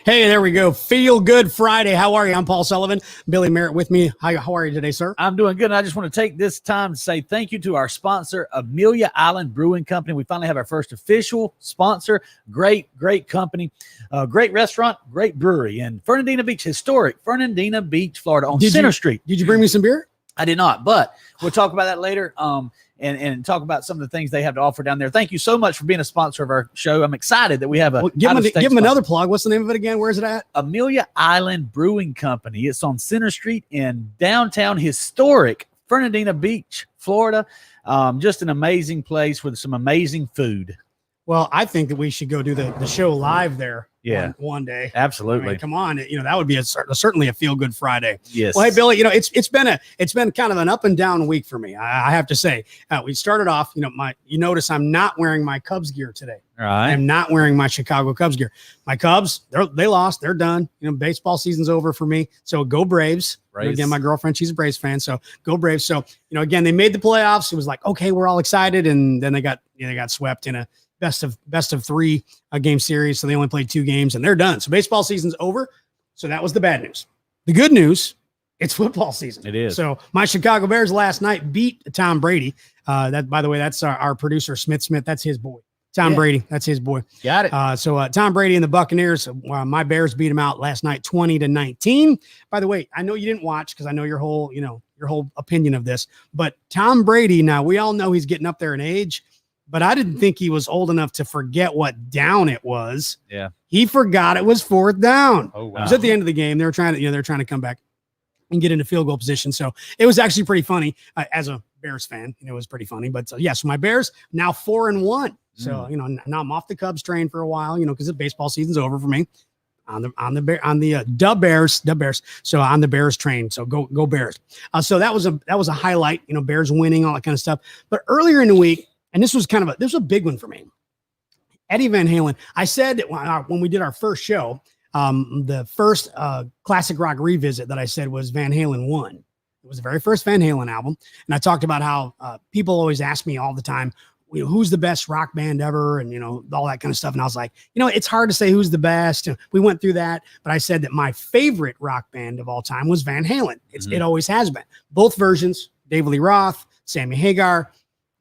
Hey, there we go. Feel Good Friday. How are you? I'm Paul Sullivan. Billy Merritt with me. How are you today, sir? I'm doing good. And I just want to take this time to say thank you to our sponsor, Amelia Island Brewing Company. We finally have our first official sponsor. Great company, great restaurant, great brewery in Fernandina Beach, historic Fernandina Beach, Florida, on Center Street. Did you bring me some beer? I did not, but we'll talk about that later. And talk about some of the things they have to offer down there. Thank you so much for being a sponsor of our show. I'm excited that we have a give them another plug. What's the name of it again? Where is it at? Amelia Island Brewing Company. It's on Center Street in downtown historic Fernandina Beach, Florida. Just an amazing place with some amazing food. Well, I think that we should go do the show live there. Yeah, one day. Absolutely. I mean, come on, that would be certainly a feel good Friday. Yes. Well, hey Billy, it's been kind of an up and down week for me. I have to say. We started off, you notice I'm not wearing my Cubs gear today. All right. I'm not wearing my Chicago Cubs gear. My Cubs, they lost. They're done. Baseball season's over for me. So go Braves. Again, my girlfriend, she's a Braves fan. So go Braves. So again, they made the playoffs. It was like, okay, we're all excited, and then they got swept in a best of three game series. So they only played 2 games and they're done. So baseball season's over. So that was the bad news. The good news, it's football season. It is. So my Chicago Bears last night beat Tom Brady. That, by the way, that's our producer, Smith. That's his boy. Tom Brady. That's his boy. Got it. So Tom Brady and the Buccaneers, my Bears beat him out last night, 20-19. By the way, I know you didn't watch because I know your whole opinion of this, but Tom Brady, now we all know he's getting up there in age, but I didn't think he was old enough to forget what down it was. Yeah. He forgot it was 4th down. Oh, wow. It was at the end of the game. They were trying to come back and get into field goal position. So it was actually pretty funny as a Bears fan. It was pretty funny, but so my Bears now 4-1. So, now I'm off the Cubs train for a while, because the baseball season's over for me on the Bears. So on the Bears train. So go Bears. So that was a highlight, Bears winning, all that kind of stuff. But earlier in the week, and this was a big one for me. Eddie Van Halen. I said when we did our first show, the first classic rock revisit that I said was Van Halen 1. It was the very first Van Halen album. And I talked about how people always ask me all the time, who's the best rock band ever? And, all that kind of stuff. And I was like, it's hard to say who's the best. And we went through that. But I said that my favorite rock band of all time was Van Halen. It always has been. Both versions, David Lee Roth, Sammy Hagar.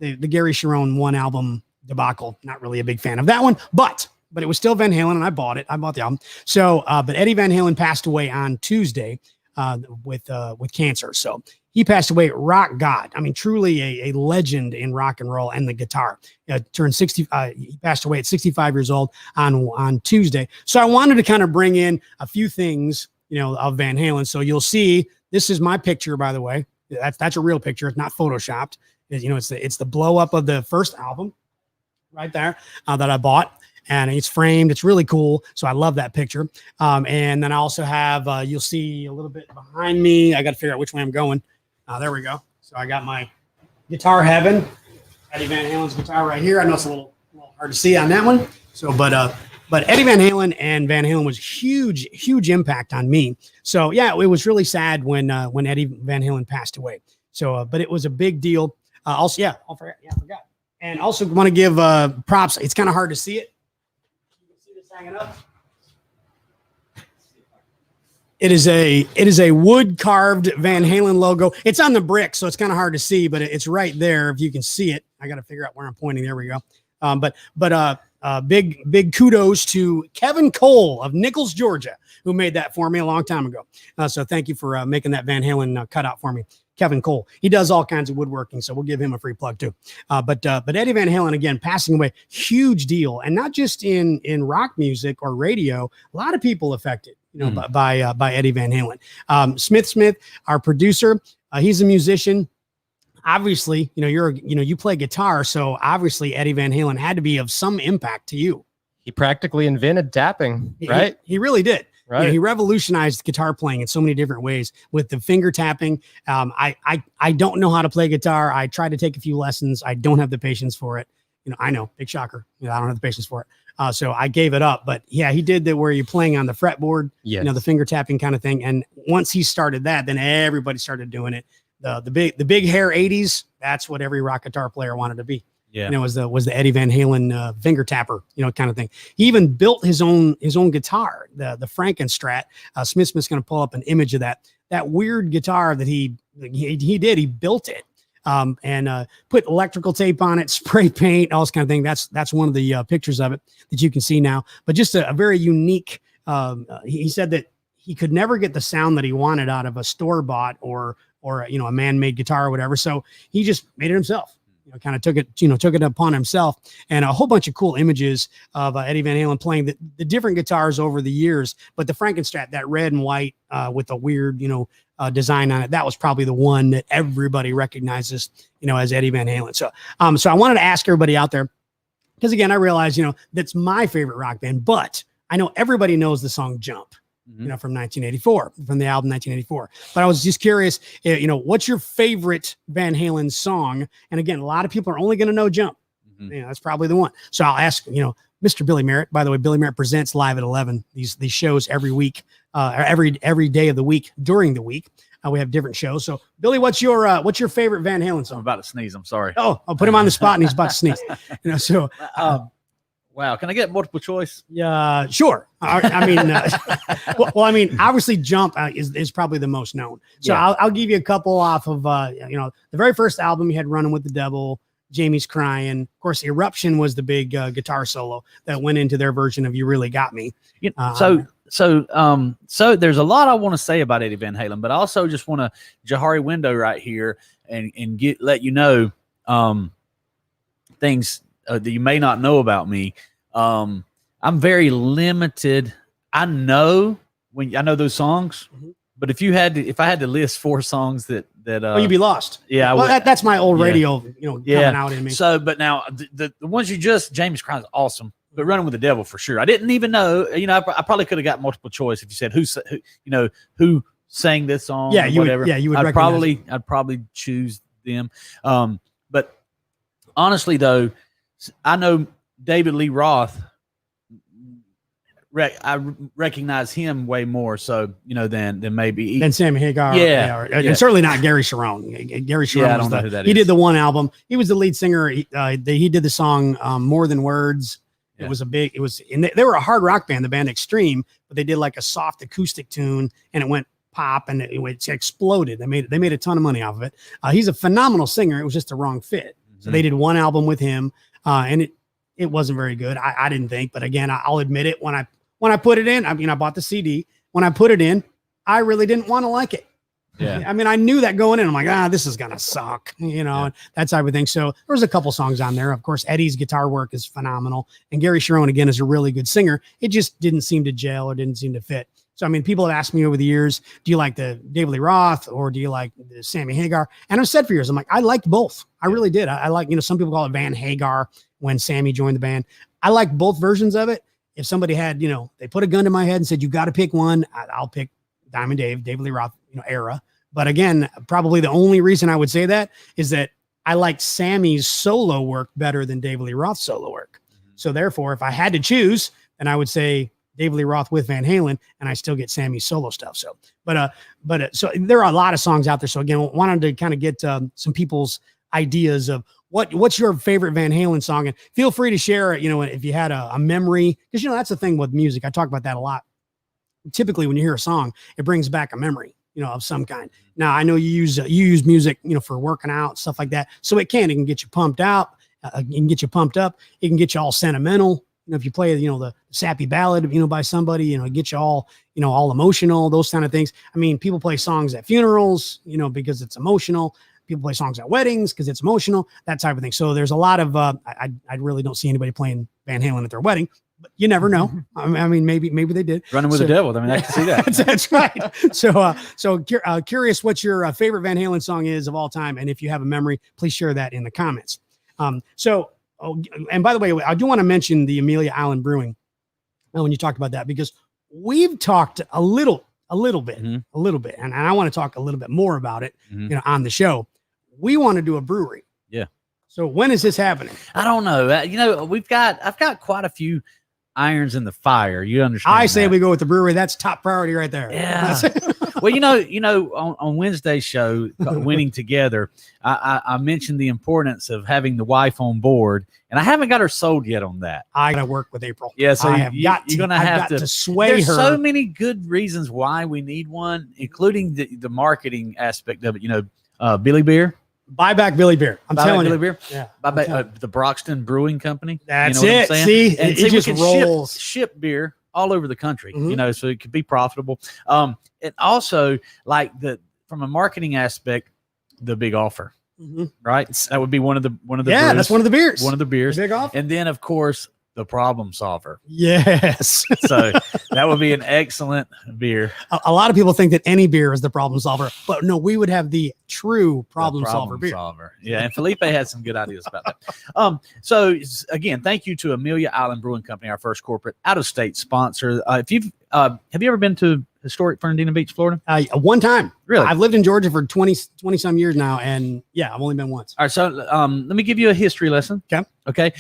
The Gary Sharon 1 album debacle, not really a big fan of that one, but it was still Van Halen, and I bought it. I bought the album. So, but Eddie Van Halen passed away on Tuesday with cancer. So he passed away, rock god. I mean, truly a legend in rock and roll and the guitar. Turned 60. He passed away at 65 years old on Tuesday. So I wanted to kind of bring in a few things, of Van Halen. So you'll see, this is my picture, by the way. That's a real picture. It's not photoshopped. It's the blow up of the first album right there that I bought, and it's framed. It's really cool. So I love that picture. And then I also have, you'll see a little bit behind me. I got to figure out which way I'm going. There we go. So I got my Guitar Heaven, Eddie Van Halen's guitar right here. I know it's a little hard to see on that one. So, but Eddie Van Halen and Van Halen was huge impact on me. So yeah, it was really sad when Eddie Van Halen passed away. So, but it was a big deal. I forgot. And also want to give props. It's kind of hard to see it. You can see this hanging up. It is a wood carved Van Halen logo. It's on the brick, so it's kind of hard to see, but it's right there if you can see it. I got to figure out where I'm pointing. There we go. But big kudos to Kevin Cole of Nichols, Georgia, who made that for me a long time ago. So thank you for making that Van Halen cutout for me. Kevin Cole. He does all kinds of woodworking, so we'll give him a free plug too. But Eddie Van Halen, again, passing away, huge deal. And not just in rock music or radio, a lot of people affected, by Eddie Van Halen. Smith, our producer, he's a musician. Obviously, you play guitar, so obviously Eddie Van Halen had to be of some impact to you. He practically invented tapping, right? He really did. Right. He revolutionized guitar playing in so many different ways with the finger tapping. I don't know how to play guitar. I tried to take a few lessons. I don't have the patience for it. I know, big shocker. I don't have the patience for it. So I gave it up. But yeah, he did that where you're playing on the fretboard, yes. The finger tapping kind of thing. And once he started that, then everybody started doing it. The big hair 80s. That's what every rock guitar player wanted to be. Yeah. You know, was the Eddie Van Halen finger tapper, you know, kind of thing. He even built his own guitar, the Frankenstrat. Smith's going to pull up an image of that weird guitar that he did. He built it. And put electrical tape on it, spray paint, all this kind of thing. That's one of the pictures of it that you can see now. But just a very unique. He said that he could never get the sound that he wanted out of a store bought or you know, a man-made guitar or whatever. So he just made it himself. You know, kind of took it upon himself, and a whole bunch of cool images of Eddie Van Halen playing the different guitars over the years. But the Frankenstrat, that red and white with a weird, you know, design on it, that was probably the one that everybody recognizes, you know, as Eddie Van Halen. So, so I wanted to ask everybody out there, because again, I realize, you know, that's my favorite rock band, but I know everybody knows the song Jump. You know, from 1984, from the album 1984. But I was just curious, you know, what's your favorite Van Halen song? And again, a lot of people are only going to know Jump. You know, that's probably the one. So I'll ask, you know, Mr. Billy Merritt. By the way, Billy Merritt presents live at 11. These shows every week, or every day of the week during the week. We have different shows. So Billy, what's your favorite Van Halen song? I'm about to sneeze. I'm sorry. Oh, I'll put him on the spot and he's about to sneeze. You know, so. Wow. Can I get multiple choice? Yeah, sure. I mean, well, I mean, obviously Jump is probably the most known. So Yeah. I'll give you a couple off of, you know, the very first album you had Running with the Devil, Jamie's Crying. Of course, Eruption was the big guitar solo that went into their version of You Really Got Me. So there's a lot I want to say about Eddie Van Halen, but I also just want to Jahari window right here and let you know things that you may not know about me. I'm very limited. I know those songs, but if I had to list 4 songs that You'd be lost. Yeah, well, that's my old radio, you know, coming out in me. So, but now the ones you James Crying is awesome, but Running with the Devil for sure. I didn't even know. You know, I probably could have got multiple choice if you said who sang this song. Yeah, you whatever. would. I'd probably choose them. But honestly, though, I know David Lee Roth. I recognize him way more so, you know, than maybe than Sammy Hagar. And certainly not Gary Sharon. Gary Sharon, I don't know who that he is. did the one album. He was the lead singer. He did the song More Than Words. Yeah. They were a hard rock band, the band Extreme, but they did like a soft acoustic tune and it went pop and it exploded. They made a ton of money off of it. He's a phenomenal singer. It was just the wrong fit. So they did one album with him, and it wasn't very good. I didn't think, but again, I'll admit it. When I put it in, I mean, I bought the CD. When I put it in, I really didn't want to like it. Yeah. I mean, I knew that going in. I'm like, this is going to suck, you know, and that type of thing. So there was a couple songs on there. Of course, Eddie's guitar work is phenomenal. And Gary Sharon, again, is a really good singer. It just didn't seem to gel or didn't seem to fit. So, I mean, people have asked me over the years, do you like the David Lee Roth or do you like the Sammy Hagar? And I've said for years, I'm like, I liked both. I really did. I like, you know, some people call it Van Hagar when Sammy joined the band. I like both versions of it. If somebody had, you know, they put a gun to my head and said, you got to pick one, I'll pick Diamond Dave, David Lee Roth, you know, era. But again, probably the only reason I would say that is that I like Sammy's solo work better than David Lee Roth's solo work. So therefore, if I had to choose, then I would say David Lee Roth with Van Halen, and I still get Sammy's solo stuff. So, so there are a lot of songs out there. So again, wanted to kind of get some people's ideas of what's your favorite Van Halen song, and feel free to share it. You know, if you had a memory, because you know that's the thing with music. I talk about that a lot. Typically, when you hear a song, it brings back a memory, you know, of some kind. Now, I know you use music, you know, for working out, stuff like that. So it can get you pumped out. It can get you pumped up. It can get you all sentimental. You know, if you play, you know, the sappy ballad, you know, by somebody, you know, get you all, you know, all emotional, those kind of things. I mean, people play songs at funerals, you know, because it's emotional. People play songs at weddings because it's emotional, that type of thing. So there's a lot of, I really don't see anybody playing Van Halen at their wedding, but you never know. I mean, maybe they did. Running with the Devil. I mean, I can see that. That's right. So curious what your favorite Van Halen song is of all time. And if you have a memory, please share that in the comments. And by the way, I do want to mention the Amelia Island Brewing when you talked about that, because we've talked a little bit, and I want to talk a little bit more about it, you know, on the show. We want to do a brewery. Yeah. So when is this happening? I don't know. You know, I've got quite a few irons in the fire. You understand? I say that. we go with the brewery. That's top priority right there. Yeah. Well, on Wednesday's show, Winning Together, I mentioned the importance of having the wife on board, and I haven't got her sold yet on that. I got to work with April. Yeah, so you're going to have to sway There's her. so many good reasons why we need one, including the marketing aspect of it. Billy Beer. Buy back Billy Beer. I'm telling Billy you. Beer. Yeah. Buy back the Broxton Brewing Company. That's you know what I'm it. saying? See, And it we just can rolls. ship beer all over the country, Mhm. so it could be profitable. And also, like from a marketing aspect, the big offer, Mhm. right? That would be one of the Yeah, brews, that's one of the beers. one of the beers, Big off. and then of course the problem solver. Yes. So that would be an excellent beer. A lot of people think that any beer is the problem solver, but no, we would have the true problem solver beer. Yeah, and Felipe had some good ideas about that. So again, thank you to Amelia Island Brewing Company, our first corporate out-of-state sponsor. If you've have you ever been to historic Fernandina Beach, Florida? One time. Really? I've lived in Georgia for 20 some years now, and yeah, I've only been once. All right, so let me give you a history lesson. Okay.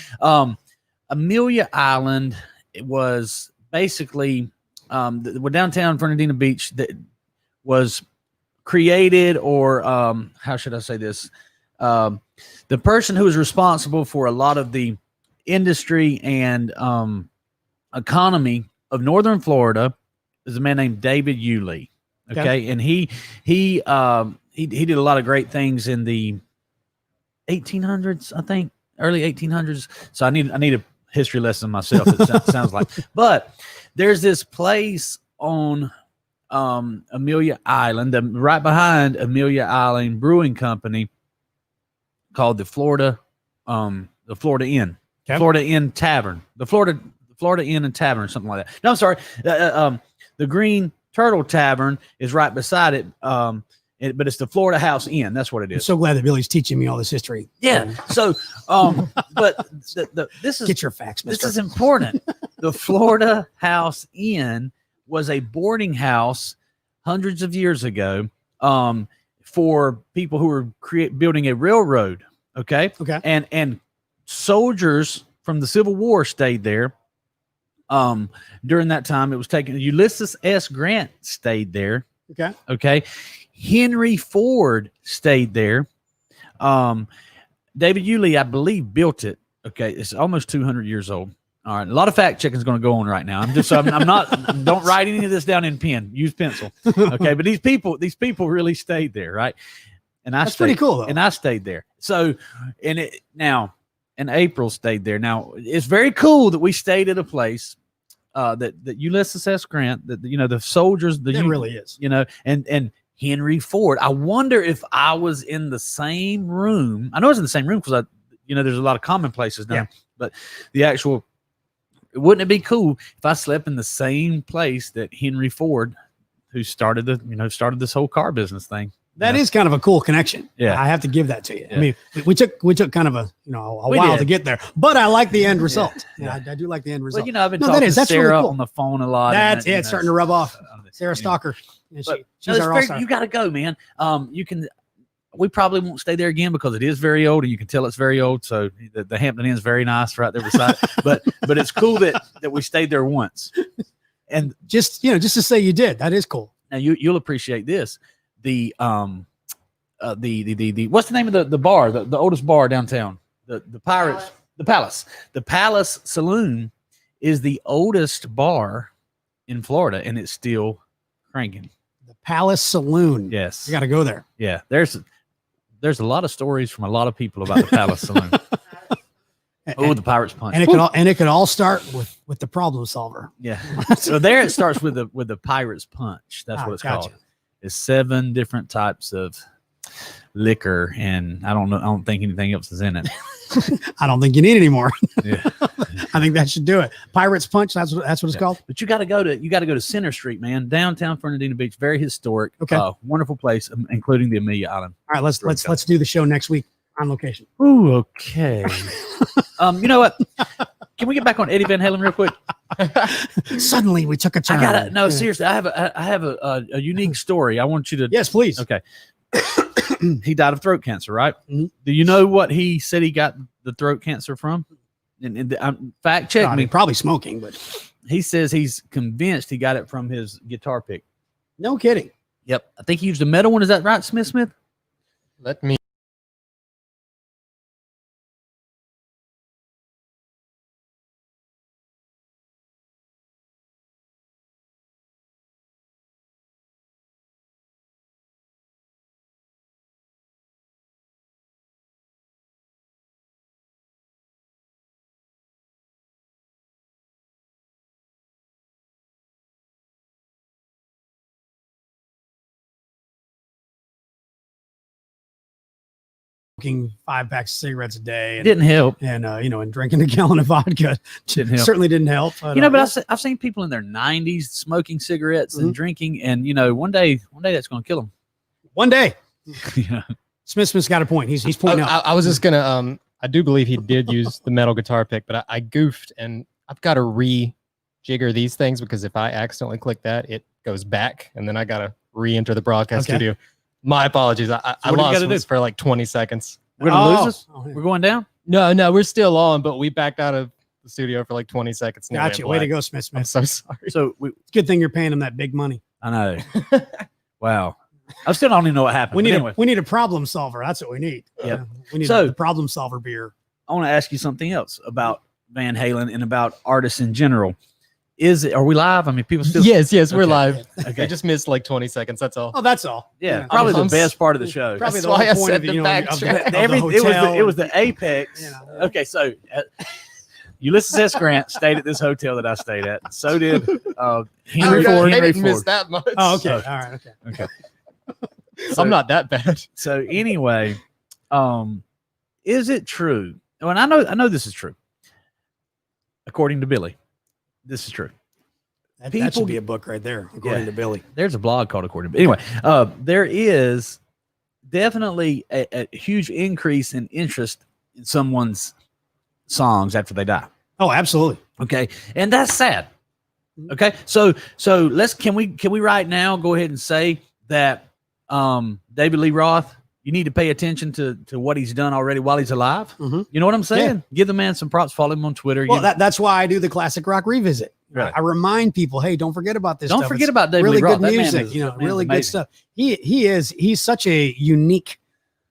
Amelia Island, it was basically downtown Fernandina Beach that was created, or how should I say this? The person who was responsible for a lot of the industry and economy of northern Florida is a man named David Yulee. Okay, and he did a lot of great things in the 1800s, I think, early 1800s. So I need a history lesson myself. It sounds like, but there's this place on Amelia Island, right behind Amelia Island Brewing Company, called the Florida Inn, Florida Inn Tavern, the Florida Inn and Tavern, something like that. No, I'm sorry, the Green Turtle Tavern is right beside it. But it's the Florida House Inn. That's what it is. I'm so glad that Billy's teaching me all this history. Yeah. So, but this is Get your facts, mister. This is important. The Florida House Inn was a boarding house hundreds of years ago for people who were building a railroad. Okay. And soldiers from the Civil War stayed there. During that time, it was taken. Ulysses S. Grant stayed there. Okay. Henry Ford stayed there. David Yulee, I believe, built it. Okay, it's almost 200 years old. All right, a lot of fact checking is going to go on right now. I'm not. Don't write any of this down in pen. Use pencil. Okay, but these people really stayed there, right? And that's pretty cool, though. And I stayed there. So, and April stayed there. Now it's very cool that we stayed at a place that Ulysses S. Grant, that the soldiers, it really is, and Henry Ford. I wonder if I was in the same room. I know I was in the same room because there's a lot of commonplaces now. But wouldn't it be cool if I slept in the same place that Henry Ford, who started this whole car business thing? That is kind of a cool connection. Yeah, I have to give that to you. Yeah. I mean, we took kind of a while to get there, but I like the end result. Yeah, I do like the end result. Well, I've been talking to Sarah really cool. on the phone a lot. That's it. Starting to rub off. Sarah Stalker. She's our all-star. You got to go, man. We probably won't stay there again because it is very old, and you can tell it's very old. So the Hampton Inn is very nice right there beside. but it's cool that we stayed there once. And just to say you did, that is cool. Now you'll appreciate this. The what's the name of the bar, the oldest bar downtown, the Pirates, the Palace Saloon is the oldest bar in Florida, and it's still cranking. The Palace Saloon. Yes, you got to go there. Yeah, there's a lot of stories from a lot of people about the Palace Saloon. The Pirate's Punch, and it could all start with the problem solver. Yeah, so there it starts with the Pirate's Punch. That's what it's called. It's 7 different types of liquor, and I don't think anything else is in it. I don't think you need any more. Yeah. I think that should do it. Pirate's Punch. That's what it's called. But you got to go to Center Street, man. Downtown Fernandina Beach, very historic. Okay. Wonderful place, including the Amelia Island. All right, let's do the show next week on location. Ooh, okay. You know what? Can we get back on Eddie Van Halen real quick? Suddenly we took a turn. Seriously. I have a unique story. I want you to. Yes, please. Okay. He died of throat cancer, right? Mm-hmm. Do you know what he said he got the throat cancer from? fact check me. Probably smoking, but He says he's convinced he got it from his guitar pick. no kidding. Yep. I think he used a metal one. Is that right, Smith? Let me. Smoking 5 packs of cigarettes a day. It And, didn't help. and and drinking a gallon of vodka Didn't help. certainly didn't help. But I've seen people in their 90s smoking cigarettes and drinking, and one day that's going to kill them. one day, You know? Smith's got a point. He's pointing out. I was just gonna. I do believe he did use the metal guitar pick, but I goofed and I've got to rejigger these things because if I accidentally click that, it goes back, and then I gotta re-enter the broadcast studio. My apologies. I lost this for like 20 seconds. We're going to lose us? Oh, yeah. We're going down? No, we're still on, but we backed out of the studio for like 20 seconds. and it went Gotcha. Way to black. go, Smith. I'm so sorry. So It's a good thing you're paying him that big money. I know. Wow. I still don't even know what happened. We need a problem solver. That's what we need. Yep. We need So- a problem solver beer. I want to ask you something else about Van Halen and about artists in general. Are we live? I mean, people still. Yes, we're Okay. live. Okay. I just missed like 20 seconds. That's all. Oh, that's all. Yeah, probably I'm the best part of the show. Probably That's the whole why I point said of, the you know, backtrack. of the hotel. It was the apex. You know. Okay, so Ulysses S. Grant stayed at this hotel that I stayed at. So did Henry Ford. I didn't miss that much. Oh, okay. So- All right. Okay. So- I'm not that bad. So anyway, is it true? Well, and I know this is true. According to Billy, this is true. That People- should be a book right there, according to Billy. There's a blog called According to Billy. Anyway, there is definitely a huge increase in interest in someone's songs after they die. Oh, absolutely. Okay, and that's sad. Okay, so can we right now go ahead and say that David Lee Roth, you need to pay attention to what he's done already while he's alive. Mhm. You know what I'm saying? Give the man some props. Follow him on Twitter. Well, that's why I do the classic rock revisit. Right. I remind people, hey, don't forget about this. Don't stuff. forget It's about David really Lee Roth. good That man music. is- You know, that man's really good amazing. stuff. He's such a unique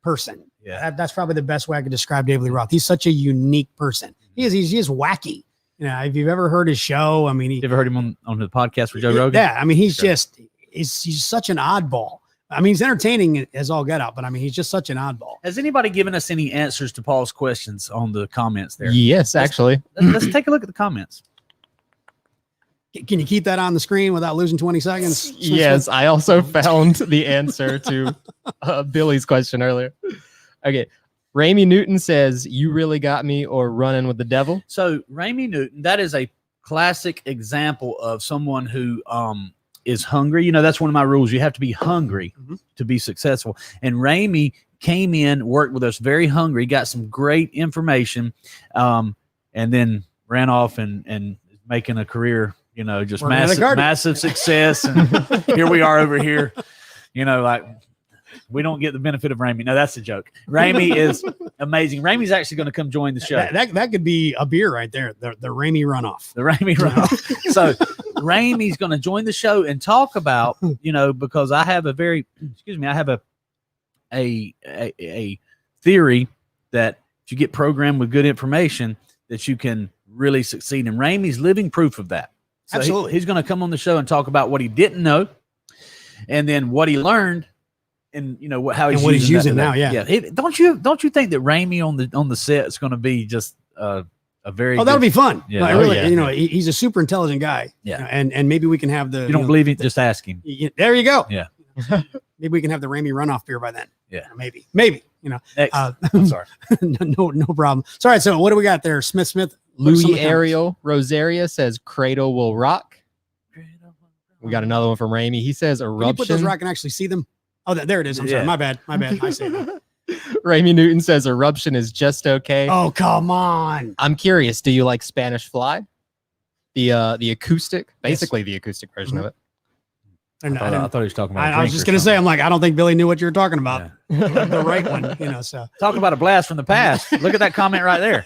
person. Yeah. That's probably the best way I could describe David Lee Roth. He's such a unique person. He is wacky. You know, if you've ever heard his show, I mean, You ever heard him on the podcast with Joe Rogan? yeah, I mean, he's Sure. he's such an oddball. I mean, he's entertaining as all get out, but I mean, he's just such an oddball. Has anybody given us any answers to Paul's questions on the comments there? Yes, actually. Let's take a look at the comments. Can you keep that on the screen without losing 20 seconds? Yes, I also found the answer to Billy's question earlier. Okay. Ramey Newton says, "You really got me," or "Running with the Devil." So Ramey Newton, that is a classic example of someone who is hungry. You know, that's one of my rules. You have to be hungry to be successful. And Ramey came in, worked with us very hungry, got some great information, and then ran off and making a career, you know, just Working at a garden. massive success. And here we are over here, you know, like we don't get the benefit of Ramey. No, that's a joke. Ramey is amazing. Ramey's actually going to come join the show. That could be a beer right there. The Ramey runoff. The Ramey runoff. So Ramey's going to join the show and talk about, you know, because I have a theory that if you get programmed with good information, that you can really succeed. And Ramey's living proof of that. So Absolutely. he's going to come on the show and talk about what he didn't know, and then what he learned, and you know how he's And what he's using that. now. Yeah. Don't you think that Ramey on the set is going to be just a very Oh, that'll be fun. Yeah. Like, Oh, really, yeah. you know, he's a super intelligent guy. Yeah. You know, and maybe we can have the. you don't believe it? Just ask him. There you go. Yeah. Maybe we can have the Ramey runoff beer by then. Yeah. Maybe. You know. Excellent. I'm sorry. no problem. So, all right. So, what do we got there? Smith. What are some of Louis the Ariel Rosaria says, "Cradle will rock." We got another one from Ramey. He says, comments? Can you put those "Eruption." where I can actually see them? Oh, there it is. I'm Yeah. sorry. My bad. I say that. Ramey Newton says, "Eruption is just okay." Oh, come on. I'm curious. Do you like Spanish Fly? The acoustic, basically the acoustic version of it. And I thought he was talking about. I was just gonna say, I'm like, I don't think Billy knew what you were talking about. The right one, you know. So Talk about a blast from the past. Look at that comment right there.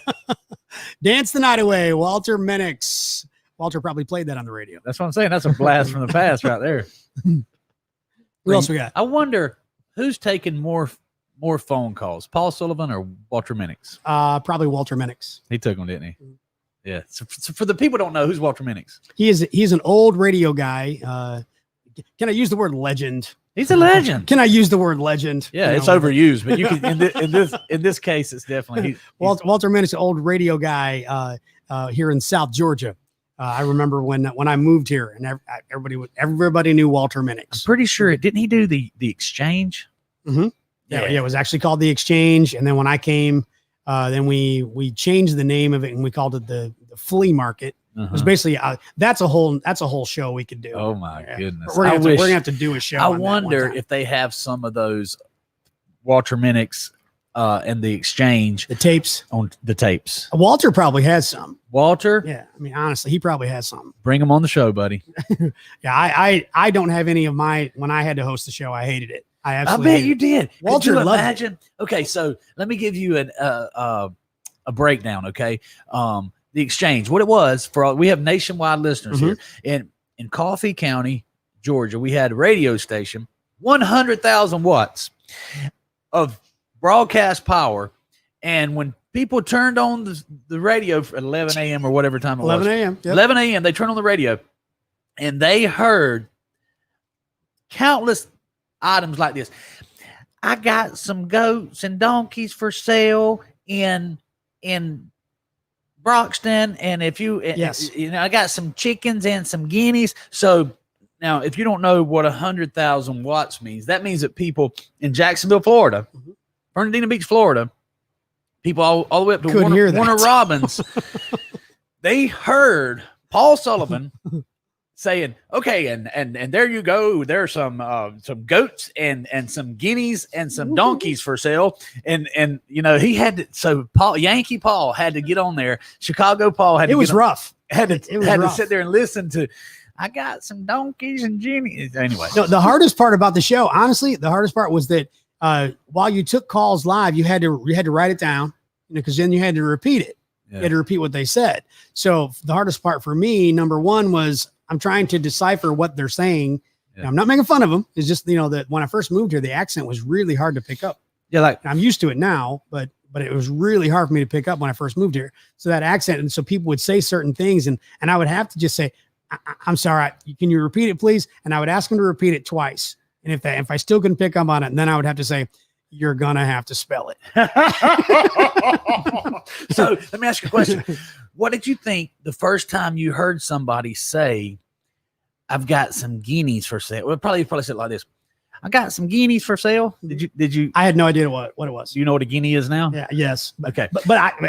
Dance the Night Away, Walter Minix. Walter probably played that on the radio. That's what I'm saying. That's a blast from the past right there. What else we got? I wonder who's taking more phone calls, Paul Sullivan or Walter Minix? Probably Walter Minix. He took them, didn't he? Yeah. So for the people who don't know, who's Walter Minix? He's an old radio guy. Can I use the word legend? He's a legend. Can I use the word legend? Yeah, it's overused, but you can in this case, it's definitely Walter Minix, an old radio guy here in South Georgia. I remember when I moved here, and everybody knew Walter Minix. I'm pretty sure didn't he do the exchange? Mm-hmm. Yeah, it was actually called the Exchange, and then when I came, then we changed the name of it and we called it the Flea Market. It was basically that's a whole show we could do. Oh my goodness! We're gonna have to do a show. I wonder if they have some of those Walter Minix and the Exchange tapes on the tapes. Walter probably has some. Walter, yeah. I mean, honestly, he probably has some. Bring him on the show, buddy. Yeah, I don't have any of my. When I had to host the show, I hated it. I bet you did. Walter, could you loved imagine? It. Okay, so let me give you a breakdown. Okay, the Exchange, what it was we have nationwide listeners here in Coffee County, Georgia. We had a radio station, 100,000 watts of broadcast power, and when people turned on the radio at 11 a.m. or whatever time it 11 was, a.m. Yep. 11 a.m. they turned on the radio, and they heard countless items like this. I got some goats and donkeys for sale in Broxton, and if you I got some chickens and some guineas. So now, if you don't know what 100,000 watts means, that means that people in Jacksonville, Florida, Fernandina Beach, Florida, people all the way up to Warner Robins, they heard Paul Sullivan saying, "Okay, and there you go. There's some goats and some guineas and some donkeys for sale." And he had to, so Yankee Paul had to get on there. Chicago Paul had to. It was rough. Had to sit there and listen to. I got some donkeys and guineas. Anyway, no, the hardest part about the show, honestly, the hardest part was that while you took calls live, you had to write it down, because then you had to repeat it. Yeah. You had to repeat what they said. So the hardest part for me, number one, was I'm trying to decipher what they're saying. Yeah. I'm not making fun of them. It's just, that when I first moved here, the accent was really hard to pick up. Yeah, like I'm used to it now, but it was really hard for me to pick up when I first moved here. So that accent, and so people would say certain things, and I would have to just say, I'm sorry, can you repeat it, please? And I would ask them to repeat it twice. And if I still couldn't pick up on it, then I would have to say, you're gonna have to spell it. So let me ask you a question. What did you think the first time you heard somebody say, "I've got some guineas for sale"? Well, probably said it like this: "I got some guineas for sale." Did you? I had no idea what it was. Do you know what a guinea is now? Yeah. Yes. Okay. But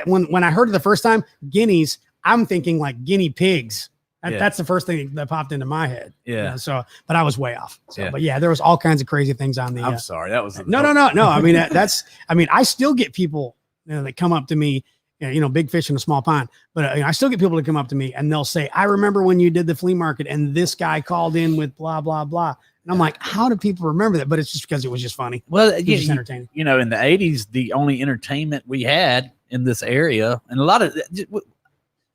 when I heard it the first time, guineas, I'm thinking like guinea pigs. That's the first thing that popped into my head. Yeah. But I was way off. But yeah, there was all kinds of crazy things on the. I'm sorry. That was no. I mean, I still get people that come up to me, big fish in a small pond, but I still get people to come up to me and they'll say, "I remember when you did the flea market and this guy called in with blah, blah, blah." And I'm like, how do people remember that? But it's just because it was just funny. Well, it was just entertaining. In the 80s, the only entertainment we had in this area, and a lot of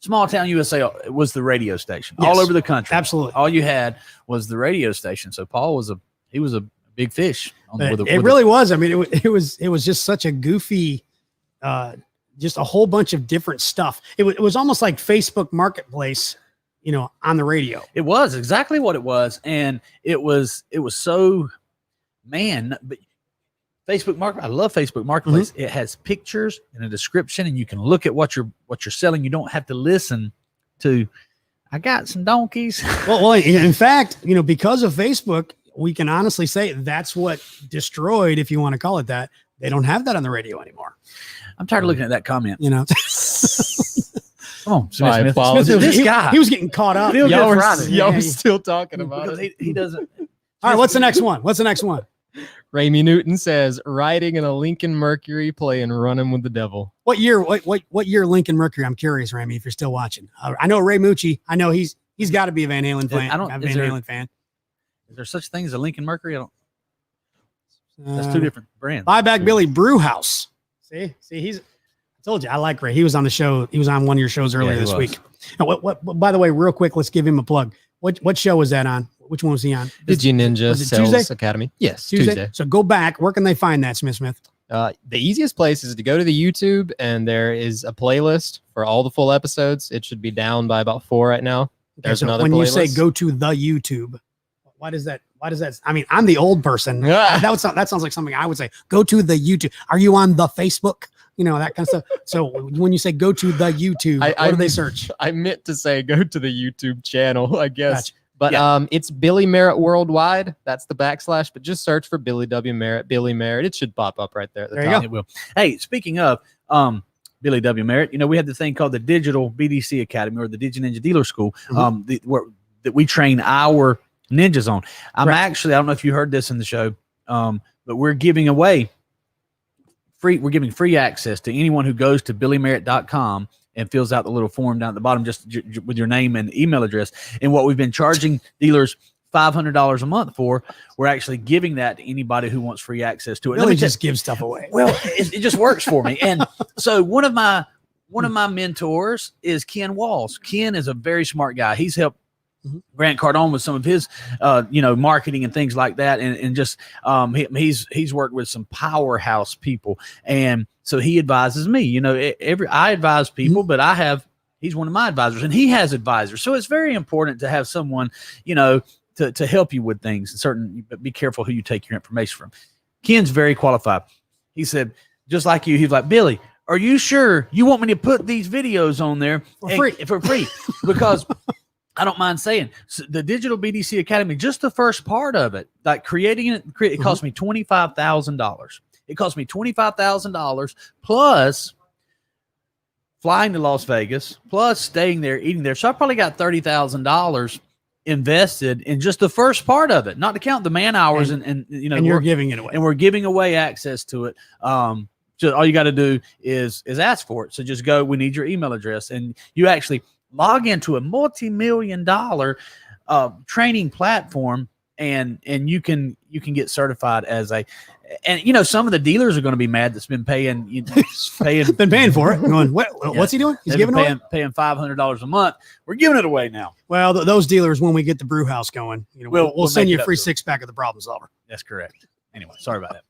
small town USA was the radio station. Yes. All over the country. Absolutely. All you had was the radio station. So Paul was a big fish. It really was. I mean, it was just such a goofy, just a whole bunch of different stuff. It was almost like Facebook Marketplace, on the radio. It was exactly what it was. And it was so, but Facebook Market. I love Facebook Marketplace. It has pictures and a description, and you can look at what you're selling. You don't have to listen to, "I got some donkeys." Well, in fact, because of Facebook, we can honestly say that's what destroyed, if you want to call it that. They don't have that on the radio anymore. I'm tired of looking at that comment. Come on, Smith. This guy. He was getting caught up. Y'all were still talking about it. He doesn't. All right, what's the next one? Ramey Newton says, riding in a Lincoln Mercury playing Running with the Devil. What year Lincoln Mercury? I'm curious, Ramey, if you're still watching. I know Ray Mucci. I know he's got to be a Van Halen fan. Halen fan. Is there such thing as a Lincoln Mercury? That's two different brands. Buyback Billy Brewhouse. See, Told you I like Ray. He was on the show. He was on one of your shows earlier he this was. week. Now, what? By the way, real quick, let's give him a plug. What show was that on? Which one was he on? Digi Ninja was it Sales Tuesday? Academy. Yes, Tuesday. Tuesday. So go back. Where can they find that, Smith? The easiest place is to go to the YouTube, and there is a playlist for all the full episodes. It should be down by about 4 right now. Okay, There's so another when you say playlist. go to the YouTube, why does that? I mean, I'm the old person. that sounds like something I would say. Go to the YouTube. Are you on the Facebook? You know, that kind of stuff. So when you say go to the YouTube, what do they search? I meant to say go to the YouTube channel, I guess. Gotcha. But it's Billy Merritt Worldwide. That's the /. But just search for Billy W. Merritt, Billy Merritt. It should pop up right there at the There you top. go. It will. Hey, speaking of Billy W. Merritt, we had the thing called the Digital BDC Academy or the Digi Ninja Dealer School that we train our ninjas on. I'm Correct. actually, I don't know if you heard this in the show, but we're giving away we're giving free access to anyone who goes to billymerritt.com and fills out the little form down at the bottom just with your name and email address. And what we've been charging dealers $500 a month for, we're actually giving that to anybody who wants free access to it. Really just give stuff away. Well, it just works for me. And so one of my mentors is Ken Walls. Ken is a very smart guy. He's helped Grant Cardone with some of his, marketing and things like that. And just, he's worked with some powerhouse people. And so he advises me, I advise people, but he's one of my advisors and he has advisors. So it's very important to have someone, to help you with things and but be careful who you take your information from. Ken's very qualified. He said, just like you, he's like, Billy, are you sure you want me to put these videos on there for free? Because I don't mind saying the Digital BDC Academy, just the first part of it, like creating it cost me $25,000. It cost me $25,000 plus flying to Las Vegas, plus staying there, eating there. So I probably got $30,000 invested in just the first part of it, not to count the man hours and you're giving it away. And we're giving away access to it. So all you got to do is ask for it. So just go, we need your email address, and you actually log into a multi-million-dollar training platform, and you can get certified as some of the dealers are going to be mad that's been paying been paying for it. Going, what's he doing? He's giving away paying $500 a month. We're giving it away now. Well, those dealers, when we get the brew house going, we'll send you a free 6-pack of the Problem Solver. That's correct. Anyway, sorry about that.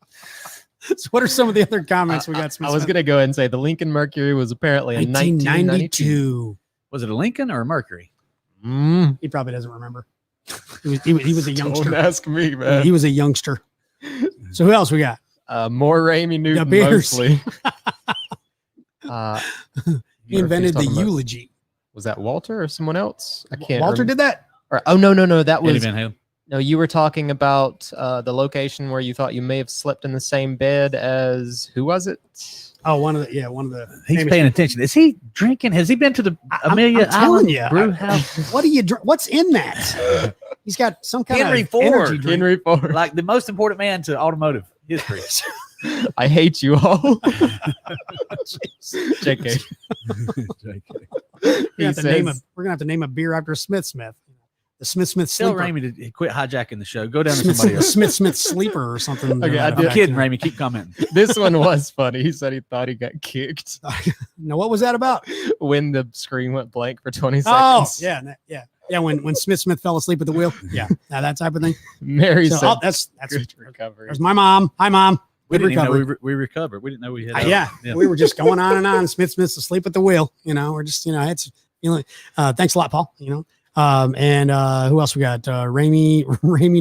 So what are some of the other comments we got? I was going to go ahead and say the Lincoln Mercury was apparently in 1992. Was it a Lincoln or a Mercury? He probably doesn't remember. He was a youngster. Don't ask me, man. He was a youngster. So who else we got? More Ramey Newton, The Bears. mostly. He invented the eulogy. Was that Walter or someone else? I can't. Walter did that? Or, no. That was Van Halen. no. You were talking about the location where you thought you may have slept in the same bed as who was it? Oh, one of the. He's paying attention. Is he drinking? Has he been to the Amelia I'm telling Island you, brew house? What do you drink? What's in that? He's got some kind Henry of Ford. energy drink. Henry Ford. Like the most important man to automotive history. I hate you all. JK. We're gonna have to name a beer after Smith. The Smith Tell sleeper. Ramey to quit hijacking the show. Go down to somebody else. Smith sleeper or something. Okay, I'm kidding, Ramey. Keep commenting. This one was funny. He said he thought he got kicked No, what was that about? when the screen went blank for 20 Oh, seconds. yeah. When Smith fell asleep at the wheel. Yeah, that type of thing. Mary So, said, that's good recovery. there's my mom. Hi, mom. We Good didn't even recovery. know we recovered. We didn't know we had. Yeah, we were just going on and on. Smith's asleep at the wheel. We're just, it's, thanks a lot, Paul. And who else we got? Ramey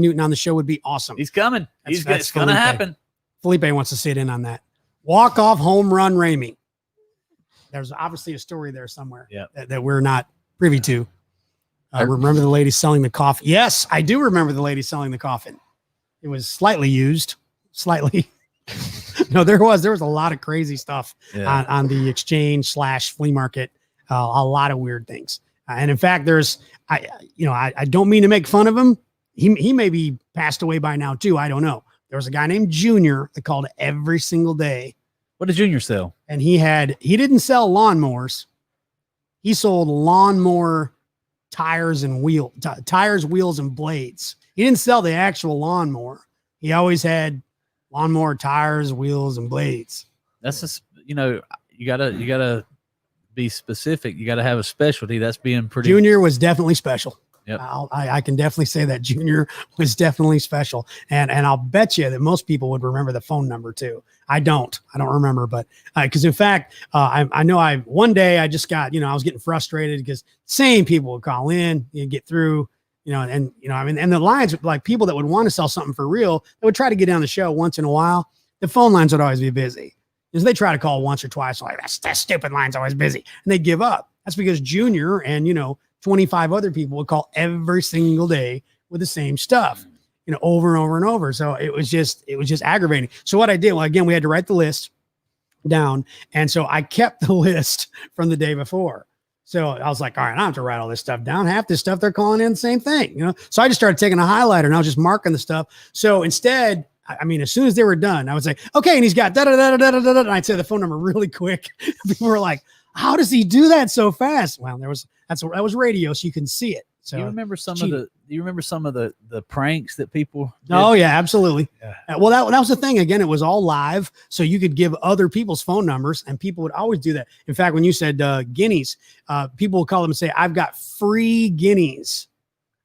Newton on the show would be awesome. He's coming. That's It's going to Felipe. happen. Felipe wants to sit in on that. Walk-off home run Ramey. There's obviously a story there somewhere that we're not privy to. Remember the lady selling the coffin? Yes, I do remember the lady selling the coffin. It was slightly used. Slightly. No, there was a lot of crazy stuff on the exchange / flea market. A lot of weird things. And in fact, I don't mean to make fun of him. He may be passed away by now too. I don't know. There was a guy named Junior that called every single day. What did Junior sell? And he didn't sell lawnmowers. He sold lawnmower tires and tires, wheels, and blades. He didn't sell the actual lawnmower. He always had lawnmower tires, wheels, and blades. That's just, you gotta be specific. You gotta have a specialty. That's being pretty. Junior was definitely special. Yep. I can definitely say that Junior was definitely special. And I'll bet you that most people would remember the phone number too. I don't remember, but because in fact, I know one day I just got, I was getting frustrated because same people would call in, you get through, and the lines, like people that would want to sell something for real, they would try to get down the show once in a while. The phone lines would always be busy because they try to call once or twice. Like that stupid line's always busy, and they give up. That's because Junior and, 25 other people would call every single day with the same stuff, over and over and over. So it was just aggravating. So what I did, well, again, we had to write the list down. And so I kept the list from the day before. So I was like, all right, I don't have to write all this stuff down. Half this stuff, they're calling in the same thing, So I just started taking a highlighter and I was just marking the stuff. So instead, as soon as they were done, I would say, okay, and he's got da-da-da-da-da-da-da. And I'd say the phone number really quick. People were like, how does he do that so fast? Well, that was radio, so you can see it. So you remember some of the pranks that people did? Oh yeah, absolutely. Yeah. Well, that was the thing. Again, it was all live, so you could give other people's phone numbers, and people would always do that. In fact, when you said guineas, people would call them and say, "I've got free guineas.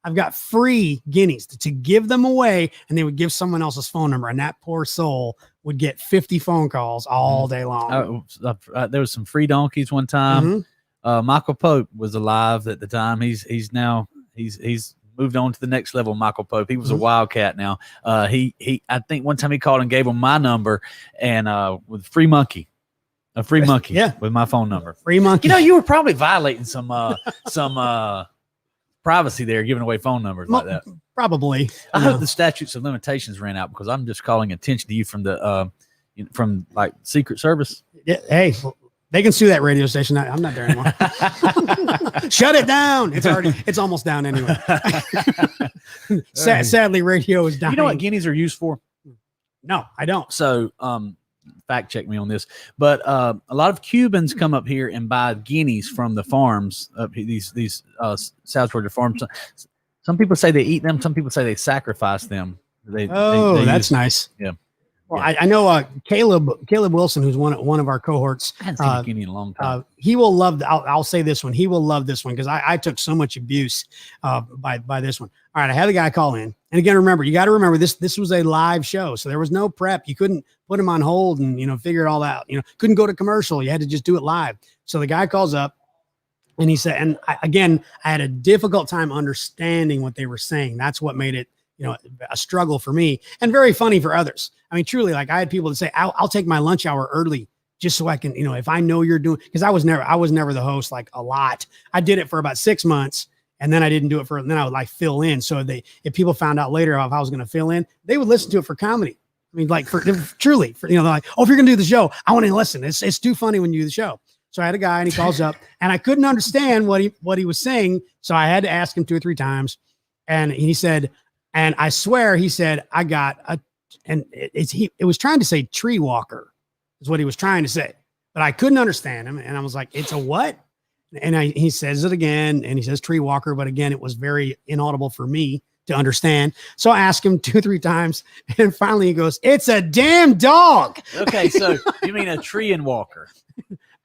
I've got free guineas," to give them away, and they would give someone else's phone number, and that poor soul would get 50 phone calls all day long. There was some free donkeys one time. Mm-hmm. Michael Pope was alive at the time. He's moved on to the next level. Michael Pope. He was a wildcat now. I think one time he called and gave him my number and with free monkey. A free monkey, with my phone number. Free monkey. You were probably violating some privacy there, giving away phone numbers like that. Probably. I hope the statutes of limitations ran out because I'm just calling attention to you from the from like Secret Service. Yeah, hey, they can sue that radio station. I'm not there anymore. Shut it down. It's almost down anyway. Sadly, radio is dying. You know what guineas are used for? No, I don't. So, fact check me on this, but a lot of Cubans come up here and buy guineas from the farms. These South Georgia farms. Some people say they eat them. Some people say they sacrifice them. That's nice. Yeah. Well, yeah. I know Caleb Wilson, who's one of our cohorts. I haven't seen a guinea in a long time. He will love. I'll say this one. He will love this one because I took so much abuse by this one. All right, I had a guy call in, and again, remember, you got to remember this. This was a live show, so there was no prep. You couldn't put him on hold and figure it all out. Couldn't go to commercial. You had to just do it live. So the guy calls up, and he said, and I had a difficult time understanding what they were saying. That's what made it a struggle for me and very funny for others. I mean, truly, like I had people to say, I'll take my lunch hour early just so I can, if I know you're doing, because I was never the host like a lot. I did it for about 6 months and then I didn't do it and then I would like fill in. So if people found out later if I was going to fill in, they would listen to it for comedy. I mean, like truly, they're like, oh, if you're going to do the show, I want to listen. It's too funny when you do the show. So I had a guy and he calls up and I couldn't understand what he was saying. So I had to ask him 2 or 3 times. And he said, and I swear he said, I got it was trying to say tree walker is what he was trying to say, but I couldn't understand him. And I was like, it's a what? And he says it again and he says tree walker. But again, it was very inaudible for me to understand. So I asked him 2 or 3 times and finally he goes, it's a damn dog. Okay. So you mean a tree and walker?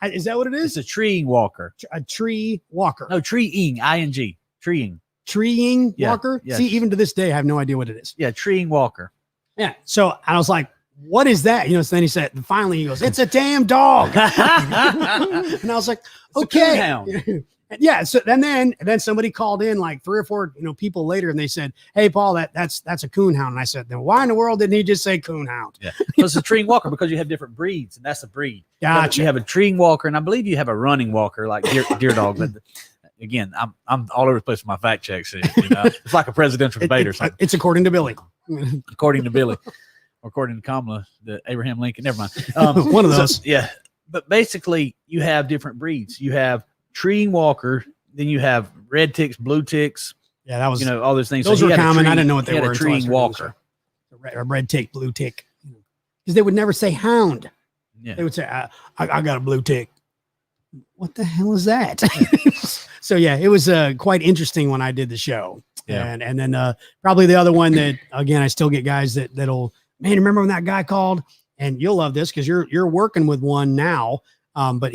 Is that what it is? It's a treeing walker. A tree walker. No, treeing, I-N-G, treeing. Treeing walker? Yes. See, even to this day, I have no idea what it is. Yeah, treeing walker. Yeah. So I was like, what is that? So then he said, and finally he goes, it's a damn dog. And I was like, okay. Yeah. So and then somebody called in like 3 or 4, people later and they said, hey, Paul, that's a coonhound. And I said, then why in the world didn't he just say coonhound? Yeah. So it's a treeing walker because you have different breeds and that's a breed. Gotcha. You have a treeing walker and I believe you have a running walker like deer dog. But again, I'm all over the place with my fact checks. It's like a presidential debate or something. It's according to Billy. According to Billy. According to Kamala, the Abraham Lincoln, never mind. One of those. So, yeah. But basically, you have different breeds. You have treeing walker, then you have red ticks, blue ticks. Yeah, that was, all those things. Those were common. I didn't know what they were. A treeing walker. A red tick, blue tick. Because they would never say hound. Yeah. They would say, I got a blue tick. What the hell is that? So yeah, it was quite interesting when I did the show. Yeah. And then probably the other one that, again, I still get guys that'll, man, remember when that guy called? And you'll love this because you're working with one now. But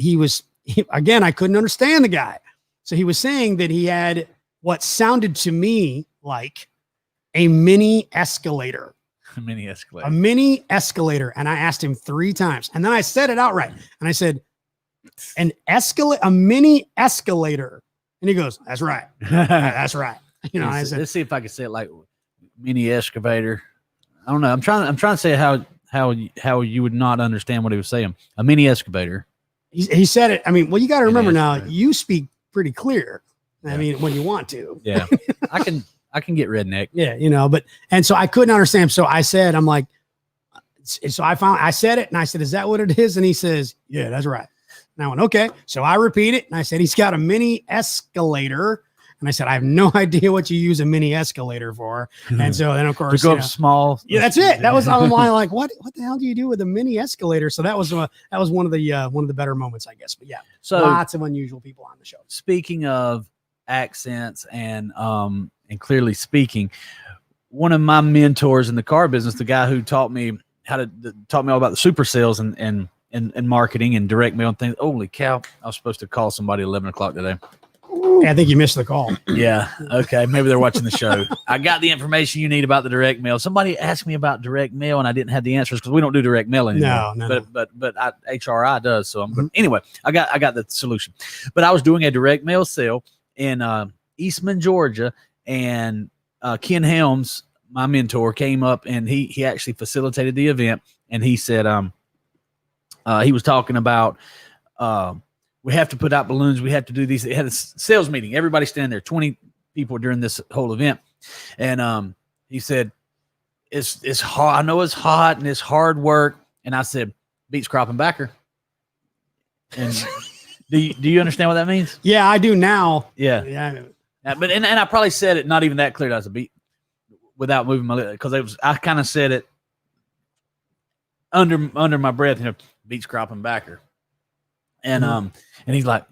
again, I couldn't understand the guy. So he was saying that he had what sounded to me like a mini escalator. A mini escalator. A mini escalator. And I asked him 3 times. And then I said it outright. And I said, a mini escalator. And he goes, that's right. That's right. You know, I said, let's see if I can say it like mini excavator. I don't know. I'm trying to say how you would not understand what he was saying. A mini excavator. He said it. I mean, well, you got to remember now, you speak pretty clear. I mean, when you want to. Yeah. I can get redneck. Yeah, you know, and so I couldn't understand. So I said, I'm like, so I said it and I said, is that what it is? And he says, yeah, that's right. And I went, okay. So I repeat it and I said, he's got a mini escalator. And I said, I have no idea what you use a mini escalator for. And so then, of course, to go up small. Yeah, that's it. That was on line. Like, what the hell do you do with a mini escalator? So that was one of the better moments, I guess. But yeah, so lots of unusual people on the show. Speaking of accents and clearly speaking, one of my mentors in the car business, the guy who taught me all about the super sales and marketing and direct mail and things. Holy cow! I was supposed to call somebody at 11 o'clock today. I think you missed the call. Yeah. Okay. Maybe they're watching the show. I got the information you need about the direct mail. Somebody asked me about direct mail and I didn't have the answers because we don't do direct mail anymore. No. But HRI does. So anyway, I got the solution. But I was doing a direct mail sale in Eastman, Georgia, and Ken Helms, my mentor, came up and he actually facilitated the event. And he said he was talking about we have to put out balloons. We have to do these. They had a sales meeting. Everybody standing there, 20 people during this whole event. And he said, it's hard. I know it's hot and it's hard work. And I said, beats crop and backer. And do you understand what that means? Yeah, I do now. Yeah. But I probably said it not even that clear as a beat without moving my lips, because I kind of said it under my breath, you know, beats crop and backer. And and he's like,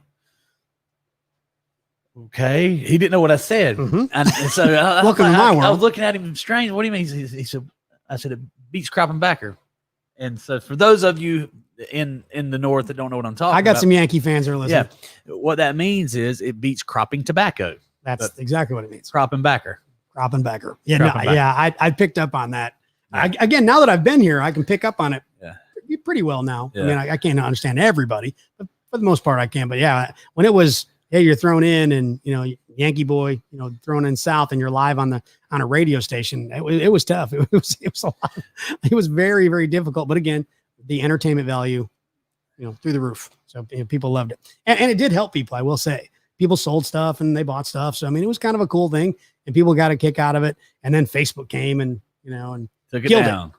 okay. He didn't know what I said. And so welcome to my world. I was looking at him strange. What do you mean? He said, I said, it beats crop and backer. And so for those of you in the north that don't know what I'm talking about. I got some Yankee fans that are listening. Yeah. What that means is it beats cropping tobacco. That's exactly what it means. Crop and backer. Crop and backer. Yeah. I picked up on that. Yeah. Again, now that I've been here, I can pick up on it. Yeah. Pretty well now. Yeah. I mean, I can't understand everybody, but for the most part I can. But yeah, when it was, hey, you're thrown in and, you know, Yankee boy, you know, thrown in South and you're live on a radio station, it was tough. It was a lot. It was very, very difficult. But again, the entertainment value, you know, through the roof. So you know, people loved it. And it did help people, I will say. People sold stuff and they bought stuff. So, I mean, it was kind of a cool thing and people got a kick out of it. And then Facebook came and, you know, and took it down.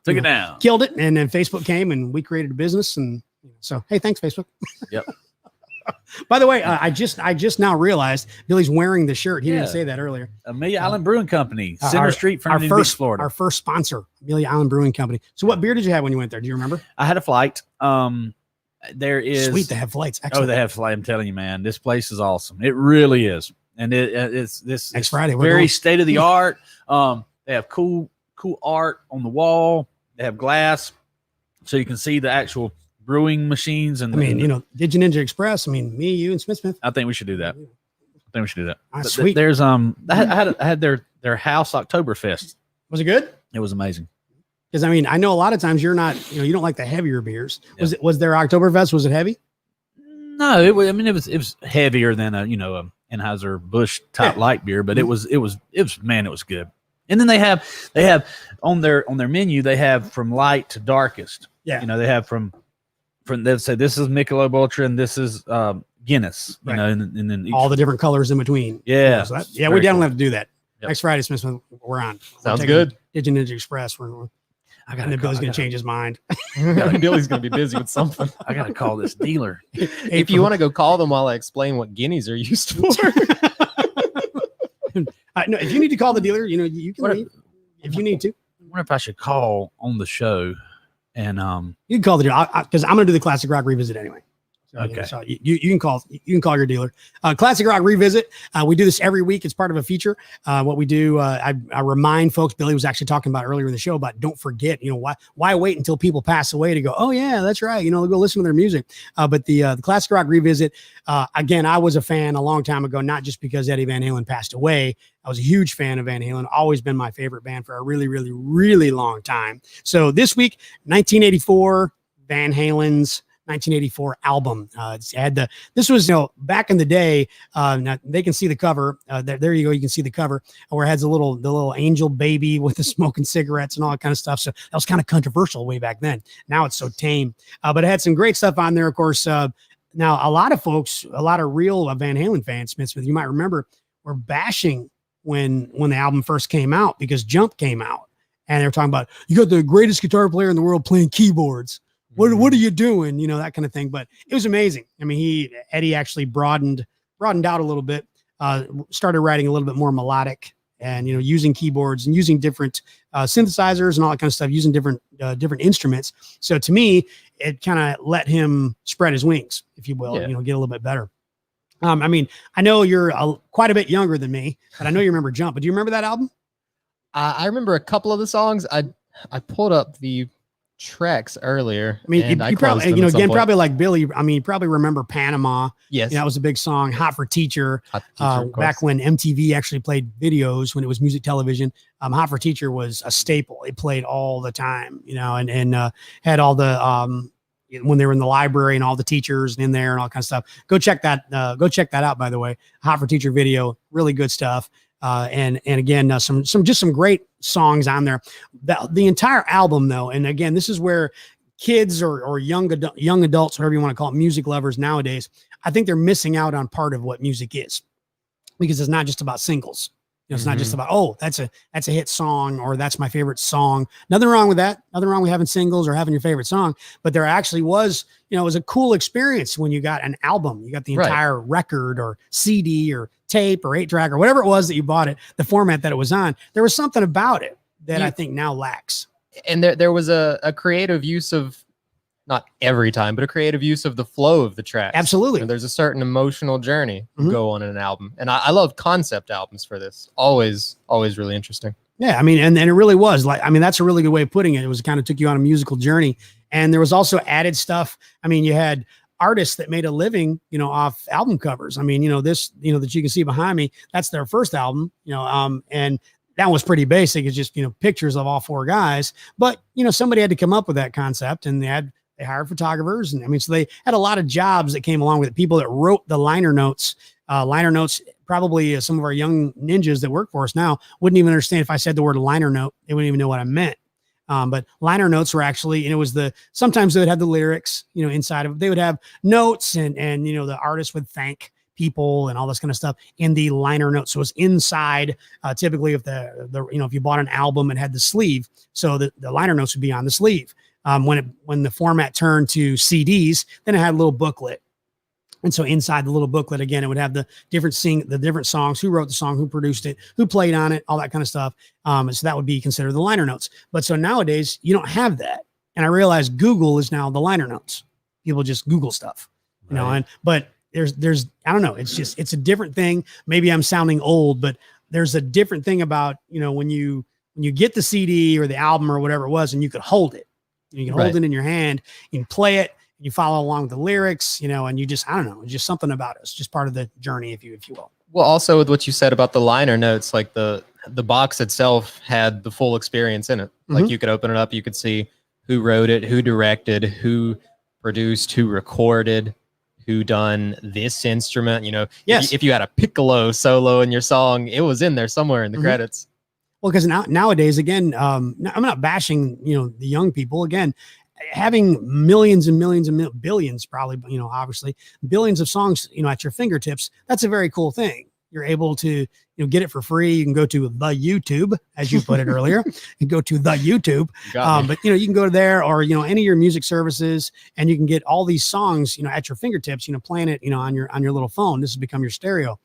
Killed it. And then Facebook came and we created a business. And so, hey, thanks, Facebook. Yep. By the way, I just now realized Billy's wearing the shirt. He didn't say that earlier. Amelia Island Brewing Company, Center Street, Fernandina Beach, Florida. Our first sponsor, Amelia Island Brewing Company. So what beer did you have when you went there? Do you remember? I had a flight. There is sweet. They have flights. Excellent. Oh, they have flight. I'm telling you, man, this place is awesome. It really is. And it's next Friday. Very state of the art. They have cool art on the wall. They have glass, so you can see the actual brewing machines. And I mean, you know, Digi Ninja Express. I mean, me, you, and Smith. I think we should do that. Sweet. There's I had their house Oktoberfest. Was it good? It was amazing. Because I mean, I know a lot of times you're not, you know, you don't like the heavier beers. Was their Oktoberfest? Was it heavy? No, it was heavier than a Anheuser-Busch type light beer, but it was man, it was good. And then they have on their menu, they have from light to darkest. Yeah. You know, they have from they'll say this is Michelob Ultra and this is Guinness, you know, and then all the different colors in between. Yeah. So we definitely have to do that. Yep. Next Friday, Smith, we're on. Sounds good. Digi Ninja Express. Billy's going to change his mind. Billy's going to be busy with something. I got to call this dealer. If you want to go call them while I explain what guineas are used for. No, if you need to call the dealer, you know, you can leave if you need to. I wonder if I should call on the show and you can call the dealer because I'm going to do the Classic Rock revisit anyway. So, Okay. so you can call your dealer. Classic Rock Revisit. We do this every week. It's part of a feature. What we do, I remind folks. Billy was actually talking about earlier in the show about don't forget. Why wait until people pass away to go? Oh yeah, that's right. Go listen to their music. But the Classic Rock Revisit. Again, I was a fan a long time ago, not just because Eddie Van Halen passed away. I was a huge fan of Van Halen. Always been my favorite band for a really, really, really long time. So this week, 1984, Van Halen's 1984 album. This was, back in the day. Now they can see the cover. There you go. You can see the cover where it has the little angel baby with the smoking cigarettes and all that kind of stuff. So that was kind of controversial way back then. Now it's so tame. But it had some great stuff on there. Of course, now a lot of folks, a lot of real Van Halen fans, Smith, you might remember, were bashing when the album first came out because Jump came out, and they were talking about, you got the greatest guitar player in the world playing keyboards. What are you doing? That kind of thing. But it was amazing. I mean, Eddie actually broadened out a little bit, started writing a little bit more melodic and, using keyboards and using different synthesizers and all that kind of stuff, using different instruments. So to me, it kind of let him spread his wings, if you will, get a little bit better. I mean, I know you're quite a bit younger than me, but I know you remember Jump. But do you remember that album? I remember a couple of the songs. I pulled up the tracks earlier. I mean, you probably, again, probably like Billy. I mean, you probably remember Panama. Yes, that was a big song. Hot for Teacher. Back when MTV actually played videos, when it was music television. Hot for Teacher was a staple. It played all the time. And had all the when they were in the library and all the teachers in there and all kind of stuff. Go check that out. By the way, Hot for Teacher video, really good stuff. And again, some great songs on there. The entire album, though, and again, this is where kids or young adults, whatever you want to call it, music lovers nowadays, I think they're missing out on part of what music is, because it's not just about singles. It's not just about, oh, that's a hit song, or that's my favorite song. Nothing wrong with that. Nothing wrong with having singles or having your favorite song. But there actually was, it was a cool experience when you got an album. You got the entire record or CD or tape or 8-track or whatever it was that you bought it, the format that it was on. There was something about it that I think now lacks. And there was a creative use of, not every time, but a creative use of the flow of the tracks. Absolutely. There's a certain emotional journey you go on in an album. And I love concept albums for this. Always really interesting. Yeah. I mean, and it really was that's a really good way of putting it. It was kind of took you on a musical journey. And there was also added stuff. I mean, you had artists that made a living, off album covers. I mean, this, that you can see behind me, that's their first album, and that was pretty basic. It's just, pictures of all four guys, but, somebody had to come up with that concept, and they hired photographers. And so they had a lot of jobs that came along with it. People that wrote the liner notes, probably some of our young ninjas that work for us now wouldn't even understand if I said the word liner note. They wouldn't even know what I meant. But liner notes were actually, sometimes they would have the lyrics, inside of it. They would have notes and the artist would thank people and all this kind of stuff in the liner notes. So it was inside, typically if if you bought an album and had the sleeve, so the liner notes would be on the sleeve. When the format turned to CDs, then it had a little booklet. And so inside the little booklet, again, it would have the different songs, who wrote the song, who produced it, who played on it, all that kind of stuff. So that would be considered the liner notes. But so nowadays you don't have that. And I realize Google is now the liner notes. People just Google stuff, but there's, I don't know. It's a different thing. Maybe I'm sounding old, but there's a different thing about, when you get the CD or the album or whatever it was, and you could hold it. You can hold it in your hand, you can play it, you follow along with the lyrics, and you just, I don't know, it's just something about it. It's just part of the journey, if you will. Well, also with what you said about the liner notes, like the box itself had the full experience in it. Like you could open it up, you could see who wrote it, who directed, who produced, who recorded, who done this instrument. Yes. If you had a piccolo solo in your song, it was in there somewhere in the credits. Well, because nowadays, again, I'm not bashing, the young people. Again, having millions and millions and billions, probably, obviously billions of songs, at your fingertips, that's a very cool thing. You're able to, get it for free. You can go to the YouTube, as you put it earlier. You go to the YouTube, but you can go there, or any of your music services, and you can get all these songs, at your fingertips. Playing it, on your little phone. This has become your stereo.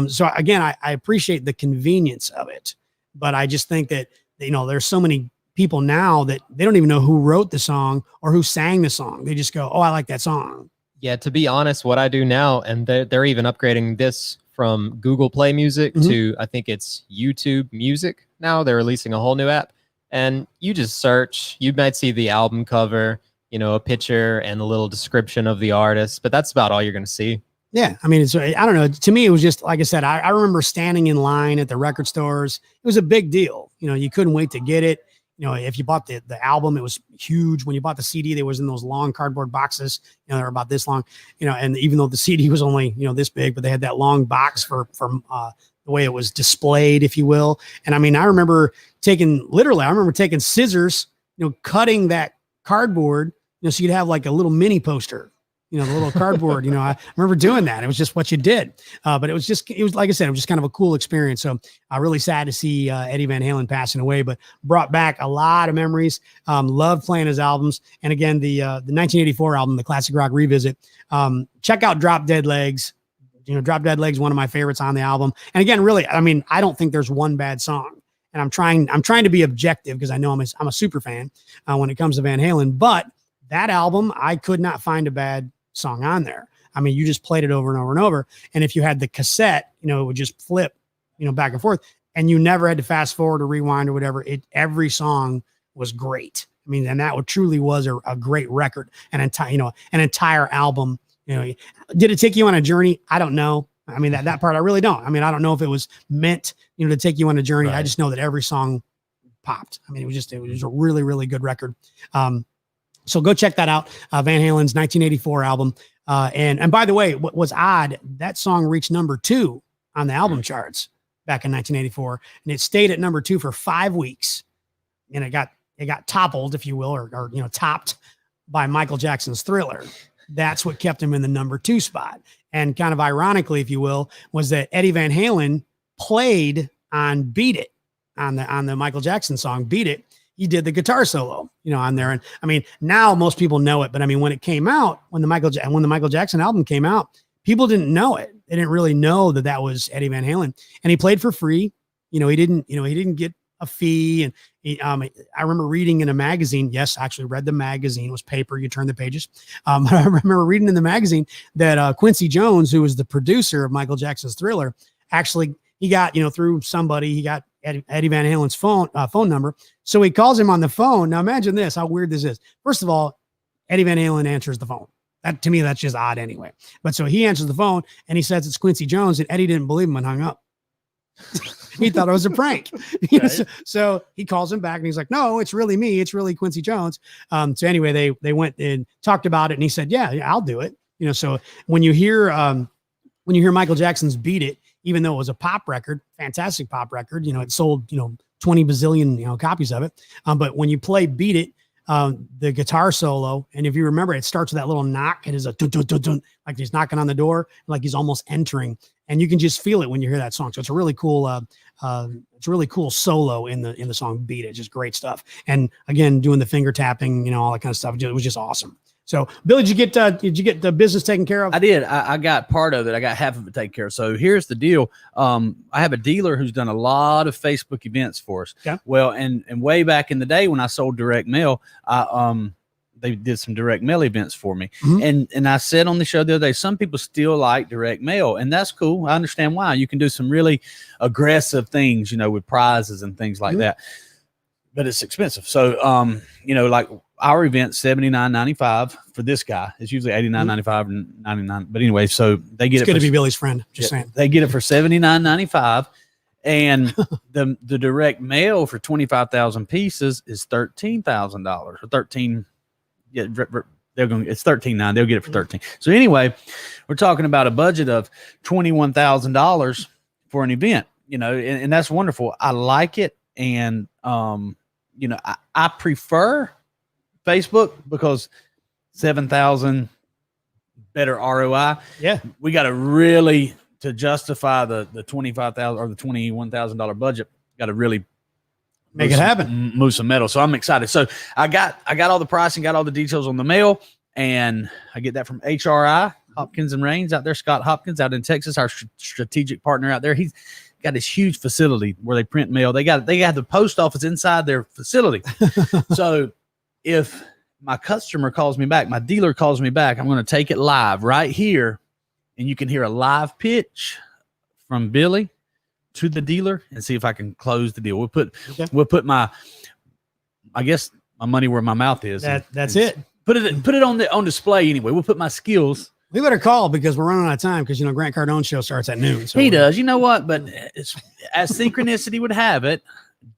So again, I appreciate the convenience of it. But I just think that, there's so many people now that they don't even know who wrote the song or who sang the song. They just go, oh, I like that song. Yeah, to be honest, what I do now, and they're even upgrading this from Google Play Music to, I think it's YouTube Music now. They're releasing a whole new app, and you just search. You might see the album cover, you know, a picture and a little description of the artist, but that's about all you're going to see. Yeah, I mean, I don't know. To me, it was just, like I said, I remember standing in line at the record stores. It was a big deal. You know, you couldn't wait to get it. You know, if you bought the album, it was huge. When you bought the CD, they was in those long cardboard boxes. You know, they're about this long. You know, and even though the CD was only, you know, this big, but they had that long box for the way it was displayed, if you will. And I mean, I remember taking scissors, you know, cutting that cardboard, you know, so you'd have like a little mini poster. You know, the little cardboard, you know, I remember doing that. It was just what you did. But it was like I said, it was just kind of a cool experience. So really sad to see Eddie Van Halen passing away, but brought back a lot of memories. Loved playing his albums. And again, the 1984 album, the Classic Rock Revisit, check out Drop Dead Legs. You know, Drop Dead Legs, one of my favorites on the album. And again, really, I mean, I don't think there's one bad song. And I'm trying to be objective because I know I'm a super fan when it comes to Van Halen, but that album, I could not find a bad song on there. I mean, you just played it over and over and over. And if you had the cassette, you know, it would just flip, you know, back and forth, and you never had to fast forward or rewind or whatever. Every song was great. I mean, and that truly was a great record, an entire album. You know, did it take you on a journey? I don't know. I mean, that part I really don't. I mean, I don't know if it was meant, you know, to take you on a journey. Right. I just know that every song popped. I mean, it was a really, really good record. So go check that out. Van Halen's 1984 album. And by the way, what was odd, that song reached number 2 on the album charts back in 1984. And it stayed at number 2 for 5 weeks. And it got toppled, if you will, or you know, topped by Michael Jackson's Thriller. That's what kept him in the number 2 spot. And kind of ironically, if you will, was that Eddie Van Halen played on Beat It, on the Michael Jackson song, Beat It. He did the guitar solo, you know, on there. And I mean, now most people know it, but I mean, when it came out, when the Michael Jackson album came out, people didn't know it. They didn't really know that was Eddie Van Halen, and he played for free. You know, he didn't get a fee. And I remember reading in a magazine. Yes, I actually read the magazine. It was paper. You turn the pages. I remember reading in the magazine that Quincy Jones, who was the producer of Michael Jackson's Thriller, actually, he got, you know, through somebody, he got Eddie Van Halen's phone number. So he calls him on the phone. Now imagine this, how weird this is. First of all, Eddie Van Halen answers the phone. That, to me, that's just odd anyway. But so he answers the phone and he says it's Quincy Jones, and Eddie didn't believe him and hung up. He thought it was a prank. Right. So he calls him back and he's like, no, it's really me. It's really Quincy Jones. So anyway, they went and talked about it, and he said, yeah, I'll do it. You know, so when you hear Michael Jackson's Beat It, even though it was a pop record, fantastic pop record, you know, it sold, you know, 20 bazillion, you know, copies of it. But when you play Beat It, the guitar solo, and if you remember, it starts with that little knock. It is a dun, dun, dun, dun, like he's knocking on the door, like he's almost entering, and you can just feel it when you hear that song. So it's a really cool, solo in the song Beat It. Just great stuff. And again, doing the finger tapping, you know, all that kind of stuff. It was just awesome. So, Billy, did you get the business taken care of? I did. I got part of it. I got half of it taken care of. So here's the deal. I have a dealer who's done a lot of Facebook events for us. Okay. Well, and way back in the day when I sold direct mail, they did some direct mail events for me. Mm-hmm. And I said on the show the other day, some people still like direct mail, and that's cool. I understand why. You can do some really aggressive things, you know, with prizes and things like that. But it's expensive. So, you know, like our event, $79.95 for this guy. It's usually $89.95 and $99. But anyway, so they get it's good to be Billy's friend. Just saying. They get it for $79.95, and the direct mail for 25,000 pieces is $13,000 or 13. Yeah, it's 13.9. They'll get it for 13. So anyway, we're talking about a budget of $21,000 for an event. You know, and that's wonderful. I like it, and you know, I prefer Facebook because 7,000 better ROI. Yeah, we got to justify the $25,000 or the $21,000 budget. Got to really make it happen. Move some metal. So I'm excited. So I got all the pricing, got all the details on the mail, and I get that from HRI Hopkins and Rains out there. Scott Hopkins out in Texas, our strategic partner out there. He's got this huge facility where they print mail. They got the post office inside their facility. So if my customer calls me back. My dealer calls me back. I'm going to take it live right here. And you can hear a live pitch from Billy to the dealer and see if I can close the deal. We'll put my money where my mouth is. That's it. Put it on display anyway. We'll put my skills. We better call because we're running out of time because, Grant Cardone's show starts at noon. So he does. You know what? But as synchronicity would have it,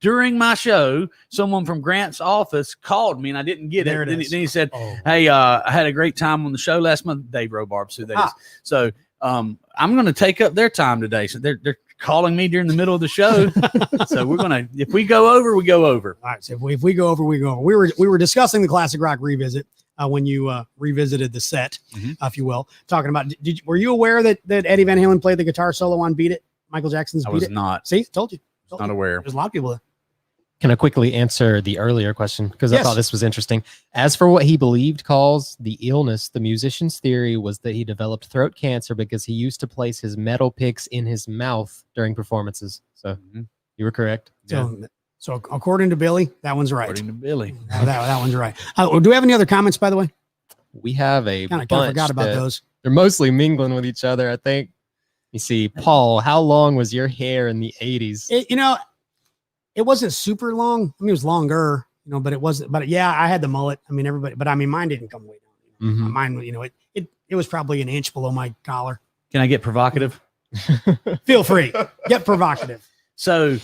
during my show, someone from Grant's office called me and I didn't get it. Then he said, "Hey, I had a great time on the show last month." Dave Robarb, who that is. So I'm going to take up their time today. So they're calling me during the middle of the show. So we're going to, if we go over, we go over. All right. So if we go over, we go over. We were discussing the classic rock revisit when you revisited the set, if you will, talking about. Were you aware that Eddie Van Halen played the guitar solo on "Beat It"? Michael Jackson's "Beat It"? I was not. See, told you. Not aware. There's a lot of people there. Can I quickly answer the earlier question? Because I Yes. thought this was interesting. As for what he believed caused the illness, the musician's theory was that he developed throat cancer because he used to place his metal picks in his mouth during performances. So you were correct. So according to Billy, that one's right. According to Billy. that one's right. Do we have any other comments, by the way? We have a Kind of bunch forgot about that- those. They're mostly mingling with each other, I think. You see, Paul, how long was your hair in the 80s? It wasn't super long. I mean, it was longer, but it wasn't. But yeah, I had the mullet. I mean, everybody. But I mean, mine didn't come way down. Mine, it was probably an inch below my collar. Can I get provocative? Feel free. Get provocative. So,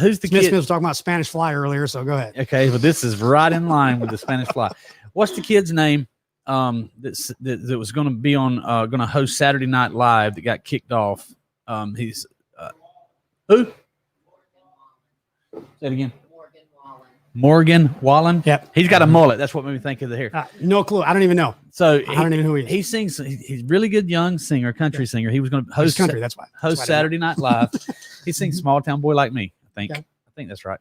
who's the Smith kid? was talking about Spanish Fly earlier, so go ahead. Okay, well, this is right in line with the Spanish Fly. What's the kid's name? That was going to be on, going to host Saturday Night Live that got kicked off. He's who? Say it again. Morgan Wallen. Yep. He's got a mullet. That's what made me think of the hair. No clue. I don't even know. So I don't even know who he is. He sings. He's a really good young singer, country singer. He was going to He's host country. That's why. host Saturday Night Live. He sings "Small Town Boy Like Me." I think. Okay. I think that's right.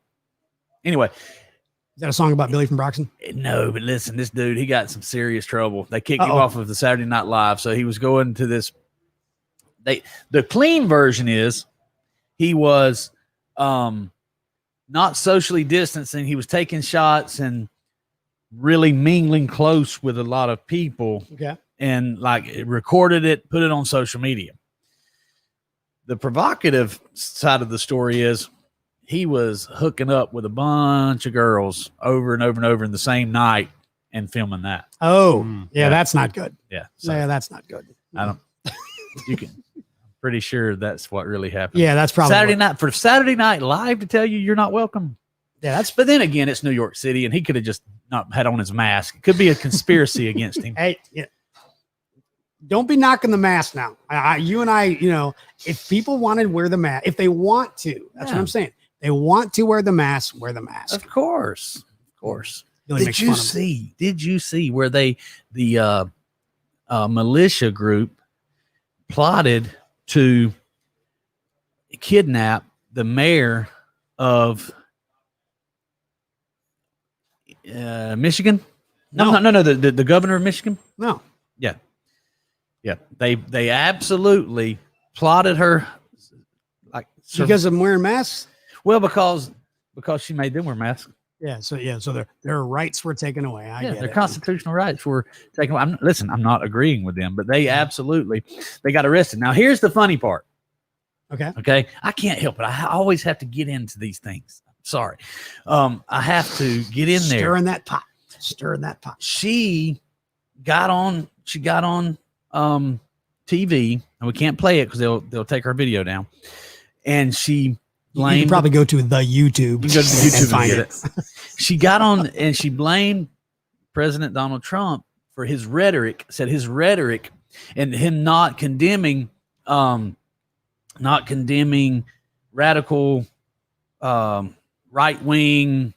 Anyway, Is that a song about Billy from Broxton? no, but listen, this dude, he got some serious trouble. They kicked him off of the Saturday Night Live, so he was going to this. The clean version is he was not socially distancing. He was taking shots and really mingling close with a lot of people. Okay. And recorded it, put it on social media. The provocative side of the story is he was hooking up with a bunch of girls over and over and over in the same night and filming that. Oh, yeah, that's not good. Yeah. So Yeah, that's not good. I don't, I'm pretty sure that's what really happened. Yeah, that's probably Saturday Night Live to tell you you're not welcome. Yeah, But then again, it's New York City and he could have just not had on his mask. It could be a conspiracy against him. Hey, don't be knocking the mask now. You and I, if people want to wear the mask, if they want to, that's what I'm saying. They want to wear the mask, wear the mask. Of course. Really Did you see where the militia group plotted to kidnap the mayor of Michigan? No, the governor of Michigan. No. Yeah. They absolutely plotted her Because of wearing masks? well because she made them wear masks. Yeah. So their rights were taken away. I get their it. constitutional rights were taken away. I'm not agreeing with them, but they got arrested. Now here's the funny part. Okay. I can't help it. I always have to get into these things. Sorry. I have to get in there. Stirring that pot. She got on TV, and we can't play it because they'll take our video down. And she blamed. You can probably go to the YouTube. You can go to the YouTube and find it. She got on and she blamed President Donald Trump for his rhetoric. Said his rhetoric and him not condemning radical right wing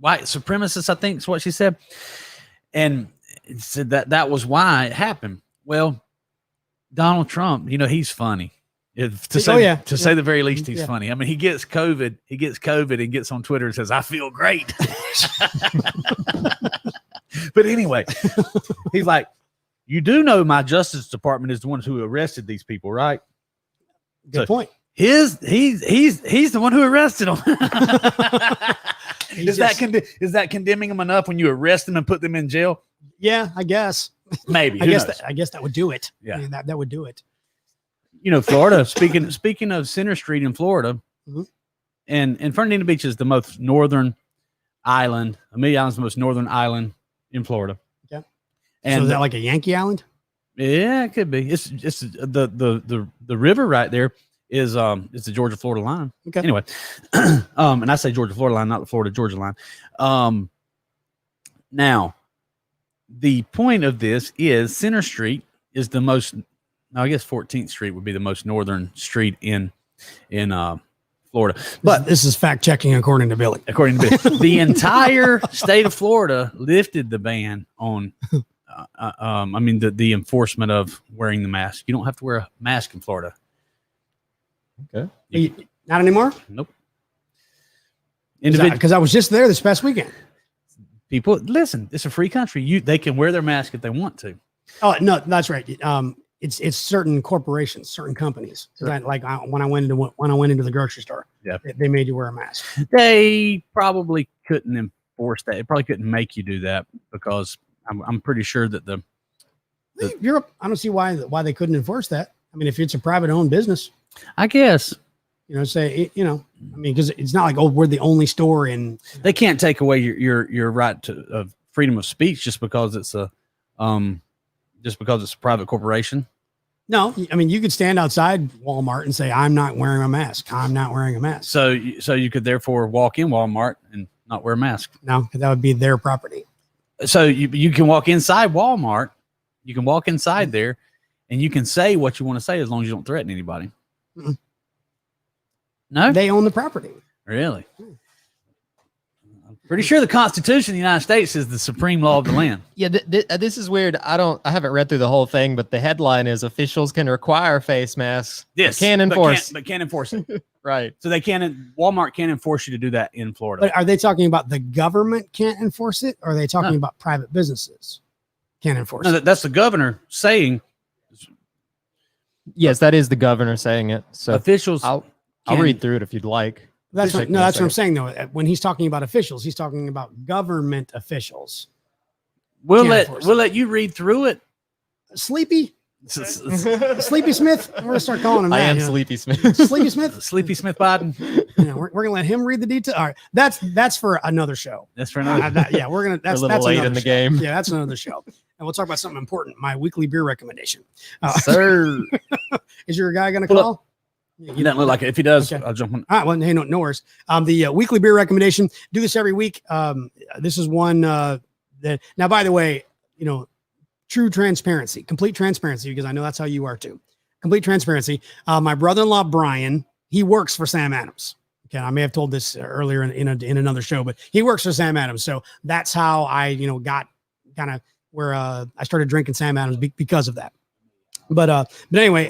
white supremacists. I think is what she said, and said that was why it happened. Well, Donald Trump, he's funny. To say the very least, he's funny. I mean, he gets COVID and gets on Twitter and says, "I feel great." But anyway, he's like, "You do know my Justice Department is the ones who arrested these people, right?" Good point. He's the one who arrested them. Is that condemning them enough when you arrest them and put them in jail? Yeah, I guess. Maybe. I guess that would do it. Yeah. I mean, that would do it. Florida. Speaking of Center Street in Florida, Mhm. and Fernandina Beach is the most northern island. Amelia Island is the most northern island in Florida. Yeah. And so is that like a Yankee Island? yeah, it could be. It's the river right there is it's the Georgia Florida line. Okay. Anyway, and I say Georgia Florida line, not the Florida Georgia line. Now, the point of this is Center Street is the most. No, I guess 14th Street would be the most northern street in Florida. But This is fact checking according to Billy. according to Bill, the entire state of Florida lifted the ban on. The enforcement of wearing the mask. You don't have to wear a mask in Florida. Okay. Not anymore? Nope. Because I was just there this past weekend. People, listen, it's a free country. They can wear their mask if they want to. Oh, no, that's right. It's certain corporations, certain companies. Right. When I went into the grocery store, Yeah. they made you wear a mask. They probably couldn't enforce that. It probably couldn't make you do that because I'm pretty sure that Europe, I don't see why they couldn't enforce that. I mean, if it's a private owned business, I guess because it's not like, oh, we're the only store in. they can't take away your right to of freedom of speech just because it's a private corporation. No, I mean, you could stand outside Walmart and say, I'm not wearing a mask. I'm not wearing a mask. So you could therefore walk in Walmart and not wear a mask. No, that would be their property. So you can walk inside Walmart, you can walk inside there, and you can say what you want to say as long as you don't threaten anybody. Mm-mm. No, They own the property. really. I'm pretty sure the Constitution of the United States is the supreme law of the land. Yeah, this is weird. I haven't read through the whole thing, but the headline is officials can require face masks. Yes, but can't enforce. but can't enforce it. Right. So Walmart can't enforce you to do that in Florida. But are they talking about the government can't enforce it? Or are they talking about private businesses can't enforce No, it? that's the governor saying Yes, that is the governor saying it. So officials. I'll can- read through it if you'd like. That's Just what, take no, me a that's what I'm second. saying though. When he's talking about officials, he's talking about government officials. We'll can't let enforce we'll let you read through it. Sleepy Smith. We're gonna start calling him that. I am you know. Sleepy Smith. Sleepy Smith. Sleepy Smith Biden. Yeah, we're gonna let him read the detail. All right, that's for another show. That's for another. We're gonna. We're That's a little that's late another in the show. game. Yeah, that's another show, and we'll talk about something important. My weekly beer recommendation. Sir. Is your guy gonna Pull up. call? He doesn't look like it. If he does, Okay. I'll jump on. All right. Well, hey, no worries. The weekly beer recommendation. Do this every week. This is one that. Now, by the way, true transparency, complete transparency, because I know that's how you are too. Complete transparency. My brother-in-law Brian, he works for Sam Adams. Okay, I may have told this earlier in another show, but he works for Sam Adams. So that's how I got kind of where I started drinking Sam Adams because of that. But anyway,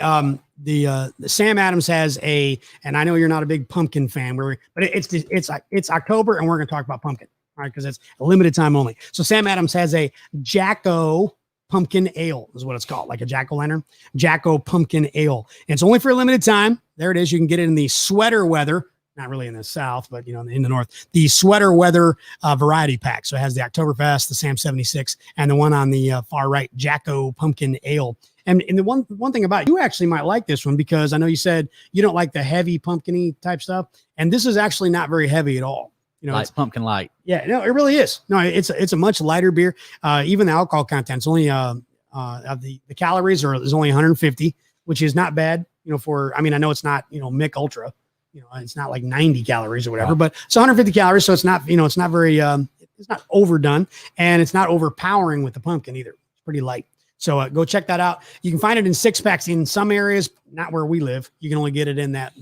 the Sam Adams has and I know you're not a big pumpkin fan, but it's October and we're going to talk about pumpkin, all right? Because it's a limited time only. So Sam Adams has a Jacko pumpkin ale is what it's called, like a jack-o'-lantern. Jacko pumpkin ale. And it's only for a limited time. There it is. You can get it in the sweater weather. Not really in the South, but in the North, the sweater weather variety pack. So it has the Oktoberfest, the Sam 76, and the one on the far right, Jacko Pumpkin Ale. And the one thing about it, you actually might like this one because I know you said you don't like the heavy pumpkin-y type stuff, and this is actually not very heavy at all. Light pumpkin light. Yeah, no, it really is. No, it's a much lighter beer. Even the alcohol content's only the calories is only 150, which is not bad. I know it's not Mick Ultra. It's not like 90 calories or whatever, but it's 150 calories. So it's not, it's not very, it's not overdone and it's not overpowering with the pumpkin either. It's pretty light. So go check that out. You can find it in 6-packs in some areas, not where we live. You can only get it in that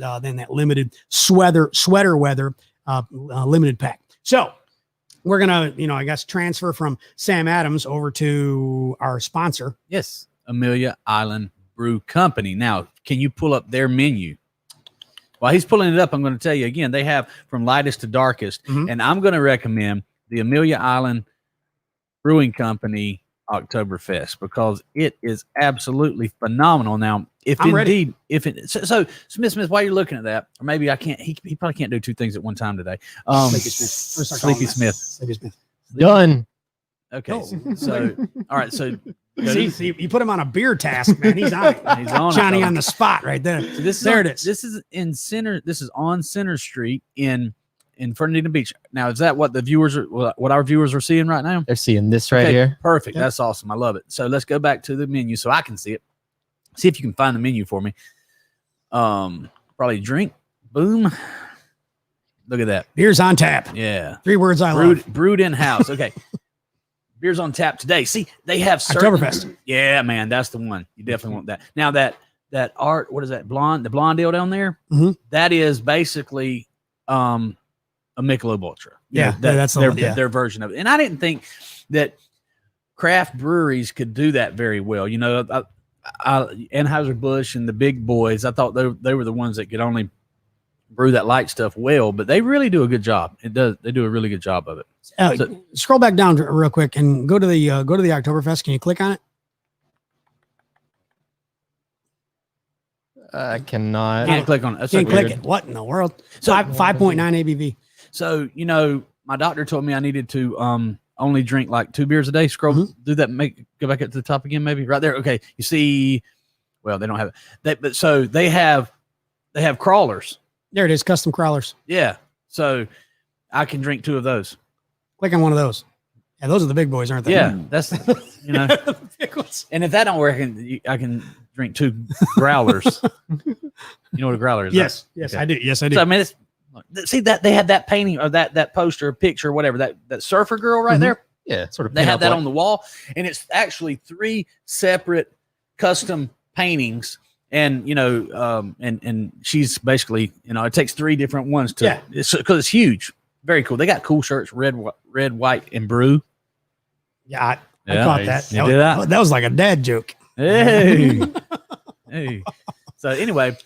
limited sweater weather limited pack. So we're going to, I guess, transfer from Sam Adams over to our sponsor. Yes. Amelia Island Brew Company. Now, can you pull up their menu? While he's pulling it up, I'm going to tell you again, they have from lightest to darkest. Mhm. And I'm going to recommend the Amelia Island Brewing Company Oktoberfest because it is absolutely phenomenal. Now, if I'm ready. indeed, if it, so Smith, while you're looking at that, or maybe I can't, he probably can't do two things at one time today. Sleepy Smith. We're gonna start calling Sleepy that. Smith. Sleepy Smith. Done. Okay. Oh. So, all right. So, See, you put him on a beer task, man. He's on it. he's on Johnny it. on the spot right there. So this is there on, it is. This is in Center. This is on Center Street in Fernandina Beach. Now, is that what the viewers are? What our viewers are seeing right now? They're seeing this right Okay, here. Perfect. Yeah. That's awesome. I love it. So let's go back to the menu so I can see it. See if you can find the menu for me. Probably drink. Boom. Look at that. Beer's on tap. Yeah. 3 words I love. Brewed in house. Okay. Beers on tap today. See, they have Oktoberfest. Yeah, man, that's the one. You definitely want that. Now that art, what is that? The blonde deal down there? Mhm. That is basically a Michelob Ultra. You Yeah, know, that's the one, yeah. their version of it. And I didn't think that craft breweries could do that very well. You know, Anheuser-Busch and the big boys, I thought they were the ones that could only brew that light stuff well, but they really do a good job. They do a really good job of it. Scroll back down real quick and go to the Oktoberfest. Can you click on it? I cannot. Can't click on it. That's Can't so click weird. it. What in the world? So- 5.9 ABV. So, you know, my doctor told me I needed to only drink like 2 beers a day. Scroll, do that, go back up to the top again, maybe right there. Okay. You see, well, they don't have it. But so they have crawlers. There it is. Custom crawlers. Yeah. So I can drink 2 of those. Click on one of those. Yeah, those are the big boys, aren't they? Yeah. That's, you know, The big ones. and if that don't work, I can drink 2 growlers. You know what a growler is? Yes. right? Yes, Okay. I do. Yes, I do. So, I mean, see that they had that painting or that poster, picture, whatever, that surfer girl right Mhm. there. Yeah, sort of. They have that pin-up on the wall, and it's actually 3 separate custom paintings. And you know, and she's basically, you know, it takes 3 different ones to, Yeah. because it's huge, very cool. They got cool shirts, red, white, and brew. Yeah, I Yeah, caught that. you did that? That was like a dad joke. Hey, hey. So anyway,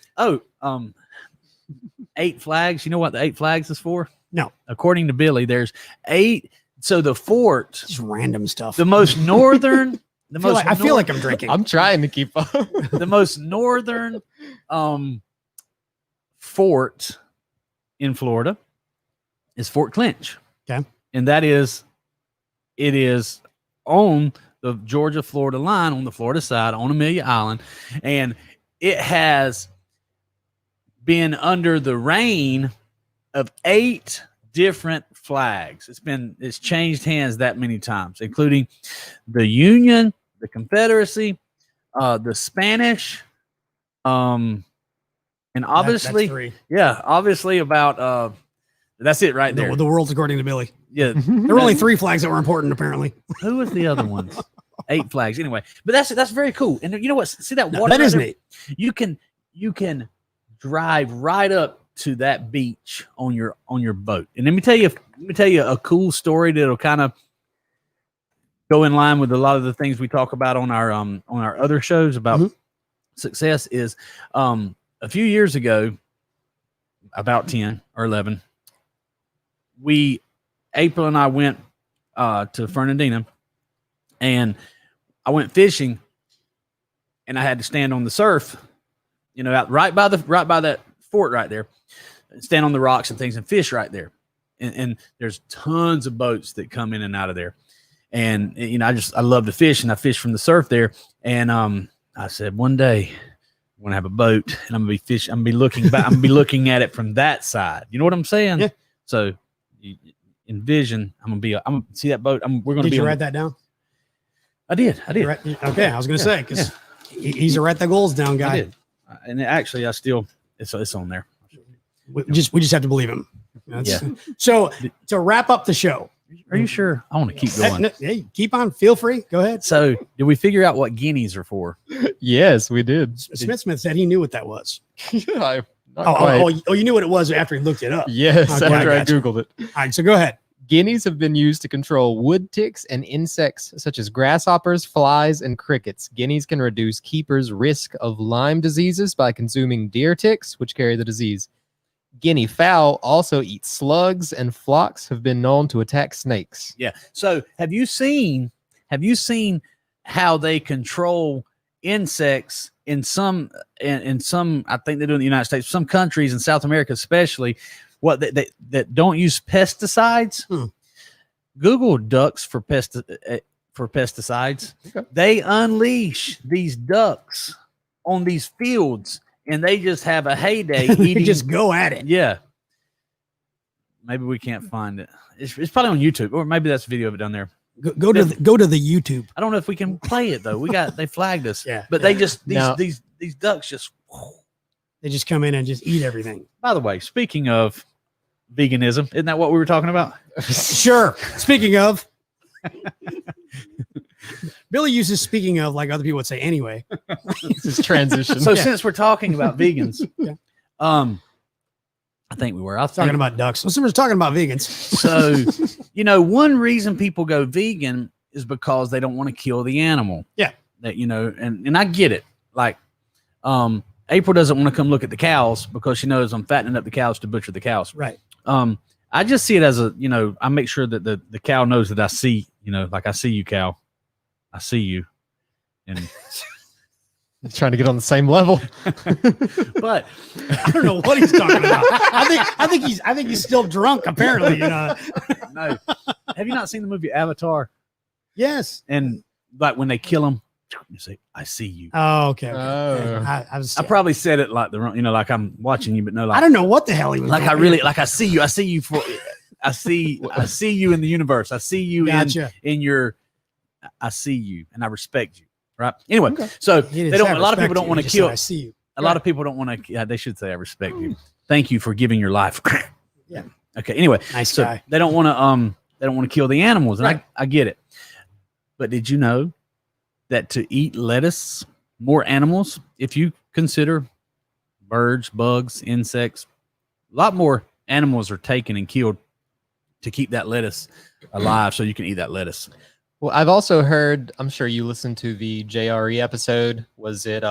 8 flags. You know what the 8 flags is for? No. According to Billy, there's 8. So the fort, Just random stuff. the most northern. I feel like I'm drinking. I'm trying to keep up. The most northern fort in Florida is Fort Clinch. Okay. And it is on the Georgia-Florida line, on the Florida side, on Amelia Island. And it has been under the reign of 8 different flags. It's changed hands that many times, including the Union, the Confederacy, the Spanish, and obviously, that's 3. yeah, obviously about that's it right there. The world's according to Billy. Yeah, There were only 3 flags that were important, apparently. who was the other ones? 8 flags. Anyway, but that's very cool. And you know what? See that water? That right is there? neat. You can drive right up to that beach on your boat. And let me tell you a cool story that'll kind of go in line with a lot of the things we talk about on our other shows about success. Is a few years ago, about 10 or 11, April and I went to Fernandina, and I went fishing, and I had to stand on the surf, you know, out right by that fort right there, stand on the rocks and things and fish right there. And there's tons of boats that come in and out of there. And, you know, I love to fish, and I fish from the surf there. And I said, one day I'm going to have a boat, and I'm going to be fishing. I'm going to be looking back. I'm going to be looking at it from that side. You know what I'm saying? Yeah. So you envision, I'm going to see that boat. We're going to Did be you on write that down? I did. Okay, I was going to say, because he's a write the goals down I guy. did. And actually, it's on there. We just have to believe him. So to wrap up the show, Are you sure? I want to keep going. Hey, keep on. Feel free. Go ahead. So, did we figure out what guineas are for? Yes, we did. Smith said he knew what that was. Not quite. You knew what it was after he looked it up. Yes, Okay, after I gotcha. Googled it. All right, so go ahead. Guineas have been used to control wood ticks and insects such as grasshoppers, flies, and crickets. Guineas can reduce keepers' risk of Lyme diseases by consuming deer ticks, which carry the disease. Guinea fowl also eat slugs, and flocks have been known to attack snakes. Yeah. So, have you seen how they control insects in some I think they do in the United States, some countries in South America especially, what that don't use pesticides. Google ducks for pesticides. Okay. They unleash these ducks on these fields, and they just have a heyday eating. Just go at it. Yeah. Maybe we can't find it. It's probably on YouTube, or maybe that's a video of it down there. Go to the YouTube. I don't know if we can play it though. They flagged us. Yeah, but they just these ducks just. They just come in and just eat everything. By the way, speaking of veganism, isn't that what we were talking about? Sure. Speaking of, Billy uses "speaking of" like other people would say anyway. This is transition. So since we're talking about vegans, Yeah. I think we were. I was Talking about ducks. Well, we're talking about vegans. So, one reason people go vegan is because they don't want to kill the animal. Yeah. That, and I get it. Like, April doesn't want to come look at the cows because she knows I'm fattening up the cows to butcher the cows. Right. I just see it as I make sure that the cow knows that I see, like I see you, cow. I see you. And trying to get on the same level. but I don't know what he's talking about. I think he's still drunk, apparently. No. Have you not seen the movie Avatar? Yes. And like when they kill him, you say, I see you. Oh, okay. Oh. I probably said it like like I'm watching you, but no, like I don't know what the hell he was like doing. I see you. I see you I see you in the universe. I see you in your I see you and I respect you. Right. Anyway, so He they didn't don't. say A lot of respect people don't you, want he to just kill. said, I see you. A lot of people don't want to. Yeah, they should say I respect you. Thank you for giving your life. Yeah. Okay. Anyway, Nice so guy. they don't want to. They don't want to kill the animals, and Right. I get it. But did you know that to eat lettuce, more animals, if you consider birds, bugs, insects, a lot more animals are taken and killed to keep that lettuce alive, so you can eat that lettuce. Well, I've also heard, I'm sure you listened to the JRE episode. Was it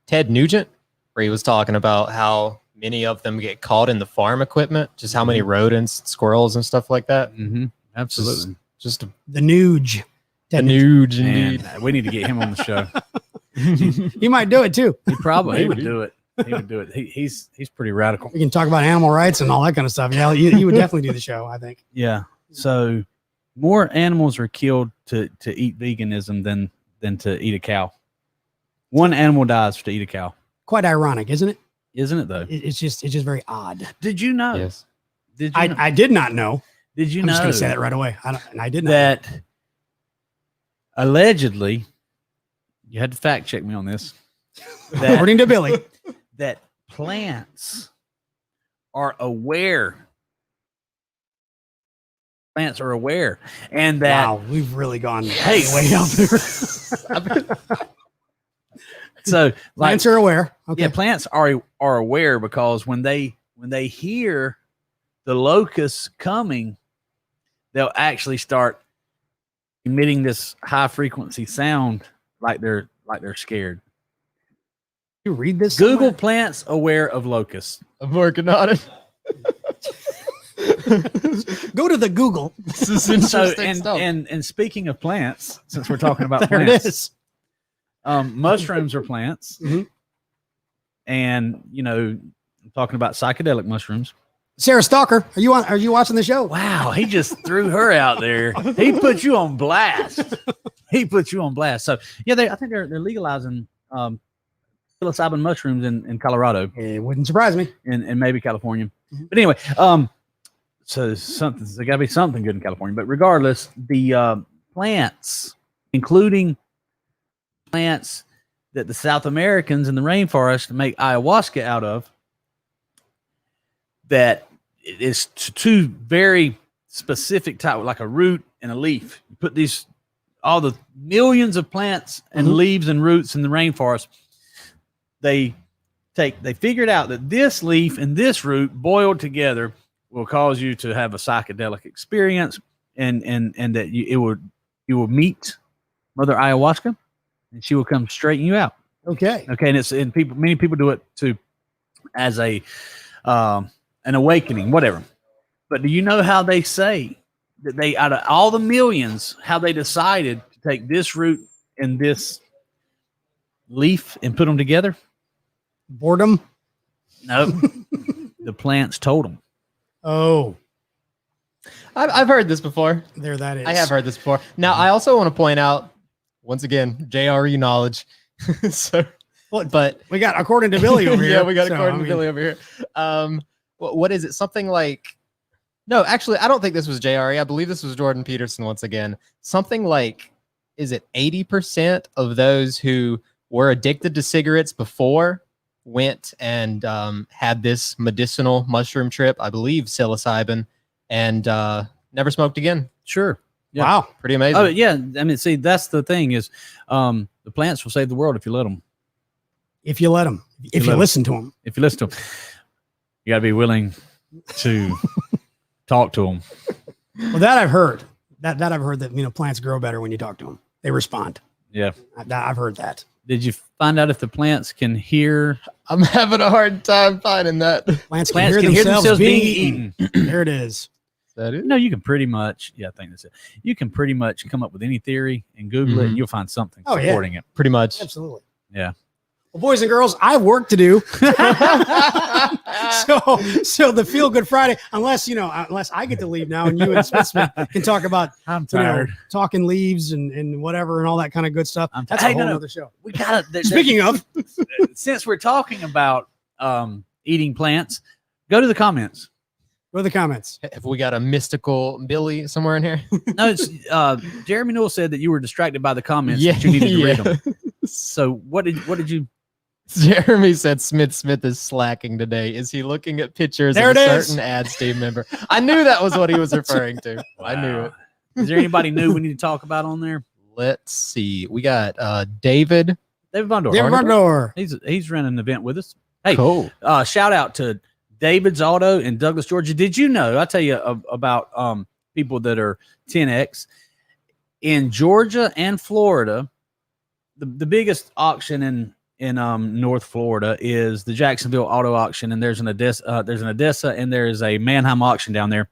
Ted Nugent? Where he was talking about how many of them get caught in the farm equipment, just how many rodents, squirrels, and stuff like that. Mm-hmm. Absolutely. Just The Nuge. a nuge, Man, indeed. we need to get him on the show. He might do it too. He would do it. He would do it. He's pretty radical. We can talk about animal rights and all that kind of stuff. Yeah, he would definitely do the show, I think. Yeah. So more animals are killed to eat veganism than to eat a cow. One animal dies to eat a cow. Quite ironic, isn't it? Isn't it though? It's just very odd. Did you know? Yes. Did you know? I did not know. Did you I'm know just going to say that right away. I did not. that allegedly, you had to fact check me on this, that, According to Billy. that plants are aware. Plants are aware. And that Wow, we've really gone Hey. way out there. so like Plants are aware. Okay. yeah, plants are aware because when they hear the locusts coming, they'll actually start emitting this high frequency sound like they're scared. You read this? Google somewhere? plants aware of locusts. I'm working on it. Go to the Google. This is So interesting stuff. and speaking of plants, since we're talking about There plants, it is. mushrooms are plants, Mhm. and I'm talking about psychedelic mushrooms. Sarah Stalker, are you watching the show? Wow, he just threw her out there. He put you on blast. He put you on blast. So yeah, I think they're legalizing psilocybin mushrooms in Colorado It wouldn't surprise me. and maybe California. Mhm. But anyway, so there's got to be something good in California. But regardless, the plants, including plants that the South Americans in the rainforest make ayahuasca out of, that is two very specific type, like a root and a leaf. You put all the millions of plants and Mhm. leaves and roots in the rainforest. They figured out that this leaf and this root boiled together will cause you to have a psychedelic experience, and that you will meet Mother Ayahuasca, and she will come straighten you out. Okay. Okay, and many people do it too as an awakening, whatever. But do you know how they say that they, out of all the millions, how they decided to take this root and this leaf and put them together? Boredom. No. The plants told them. Oh, I've heard this before. there that is. I have heard this before. Now, I also want to point out, once again, JRE knowledge. So, Well, but we got according to Billy over here. yeah, we got so, according to Billy over here. What is it? Something like, no, actually, I don't think this was JRE. I believe this was Jordan Peterson once again. Something like, is it 80% of those who were addicted to cigarettes before went and had this medicinal mushroom trip, I believe psilocybin, and never smoked again. Sure. Yeah. Wow. Pretty amazing. Oh, yeah. I mean, see, that's the thing is the plants will save the world if you let them. If you let them, if you listen to them. If you listen to them, you got to be willing to talk to them. Well, that I've heard. That I've heard that plants grow better when you talk to them. They respond. Yeah. I've heard that. Did you find out if the plants can hear? I'm having a hard time finding that. Plants Plants can hear themselves being eaten. eaten. There it is. Is that it? No, you can pretty much. Yeah, I think that's it. You can pretty much come up with any theory and Google it, and you'll find something Oh, yeah. supporting it. Pretty much. Absolutely. Yeah. Well, boys and girls, I have work to do. So the Feel Good Friday, unless I get to leave now and you and Smith can talk about I'm tired. talking leaves and whatever and all that kind of good stuff. That's Hey, a whole no. other show. We got to. Speaking of, Since we're talking about eating plants, go to the comments. go to the comments. Have we got a mystical Billy somewhere in here? No, it's Jeremy Newell said that you were distracted by the comments. That you needed to read them. So what did you? Jeremy said Smith is slacking today. Is he looking at pictures There of a it is. certain ads team member? I knew that was what he was referring to. I knew it. Is there anybody new we need to talk about on there? Let's see. We got David. David Von Dorn. David Von Dorn. He's running an event with us. Hey, Cool. shout out to David's Auto in Douglas, Georgia. Did you know? I tell you about people that are 10X in Georgia and Florida. The biggest auction in North Florida is the Jacksonville Auto Auction, and there's an Odessa, and there's a Manheim auction down there.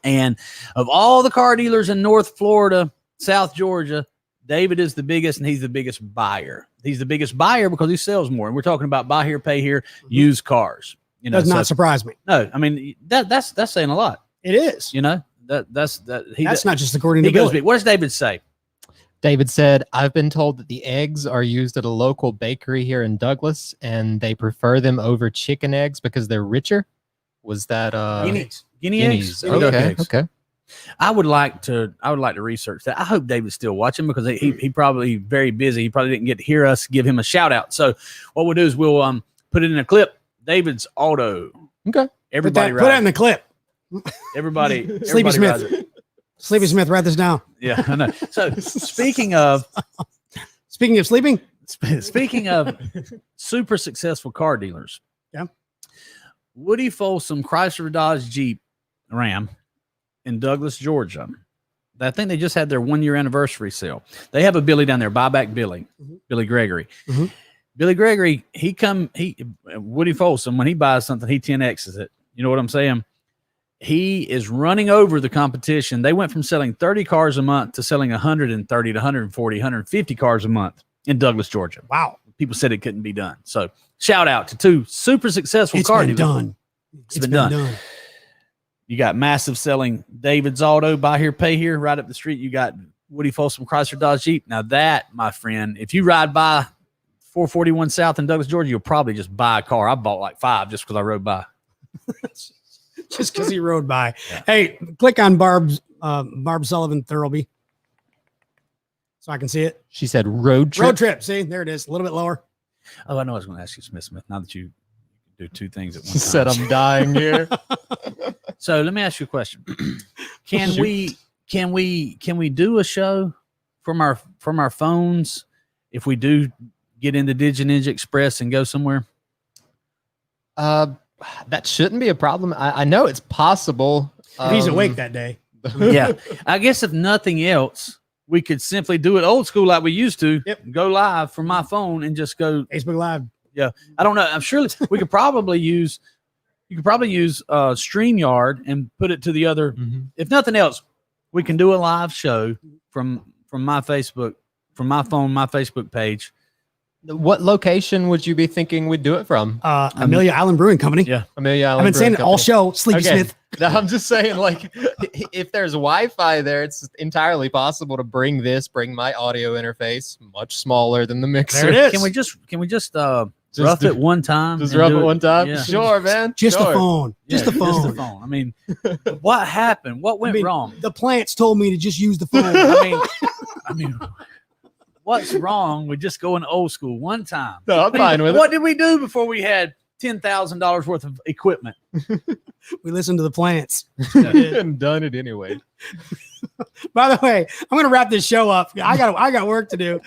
And of all the car dealers in North Florida, South Georgia, David is the biggest, and he's the biggest buyer. He's the biggest buyer because he sells more. And we're talking about buy here, pay here, used cars. Does not surprise me. No, I mean that's saying a lot. It is. That's not just according to he goes. Billy. What does David say? David said, I've been told that the eggs are used at a local bakery here in Douglas, and they prefer them over chicken eggs because they're richer. Was that Guinea eggs? Okay. I would like to research that. I hope David's still watching because he probably very busy. He probably didn't get to hear us give him a shout out. So what we'll do is we'll put it in a clip. David's Auto. Okay. Put that in the clip. Everybody. Sleepy everybody rides Smith. it. Sleepy Smith, write this down. Yeah, I know. So speaking of sleeping, speaking of super successful car dealers, yeah, Woody Folsom Chrysler Dodge Jeep Ram in Douglas, Georgia. I think they just had their 1-year anniversary sale. They have a Billy down there, Buyback Billy, Billy Gregory. Billy Gregory, Woody Folsom, when he buys something, he 10X's it. You know what I'm saying? He is running over the competition. They went from selling 30 cars a month to selling 130 to 140, 150 cars a month in Douglas, Georgia. Wow. People said it couldn't be done. So shout out to two super successful car dealers. Done. It's been done. You got massive selling David's Auto, buy here, pay here, right up the street. You got Woody Folsom Chrysler Dodge Jeep. Now that, my friend, if you ride by 441 South in Douglas, Georgia, you'll probably just buy a car. I bought like 5 just because I rode by. Just because he rode by. Yeah. Hey, click on Barb Sullivan Thurlby so I can see it. She said road trip. Road trip. See, there it is. A little bit lower. Oh, I know I was going to ask you, Smith. Now that you do 2 things at one She time. said I'm dying here. So let me ask you a question. Can we do a show from our phones if we do get into DigiNinja Express and go somewhere? That shouldn't be a problem. I know it's possible. If he's awake that day. Yeah. I guess if nothing else, we could simply do it old school like we used to. Yep. Go live from my phone and just go Facebook Live. Yeah. I don't know. I'm sure we could probably use StreamYard and put it to the other. If nothing else, we can do a live show from my Facebook, from my phone, my Facebook page, What location would you be thinking we'd do it from? Amelia Island Brewing Company. Yeah. Amelia Island. I've been saying it Brewing all Company. show. Sleepy Okay. Smith. No, I'm just saying, like, if there's Wi-Fi there, it's entirely possible to bring my audio interface much smaller than the mixer. There it is. Can we just rough it one time? Just and rub do it one time. Yeah. Sure, man. Just sure. the phone. Just Yeah, the phone. Just the phone. I mean, what happened? What went wrong? The plants told me to just use the phone. I mean, what's wrong with just going old school one time? No, I'm fine with it. What did we do before we had $10,000 worth of equipment? We listened to the plants. And done it anyway. By the way, I'm going to wrap this show up. I got work to do.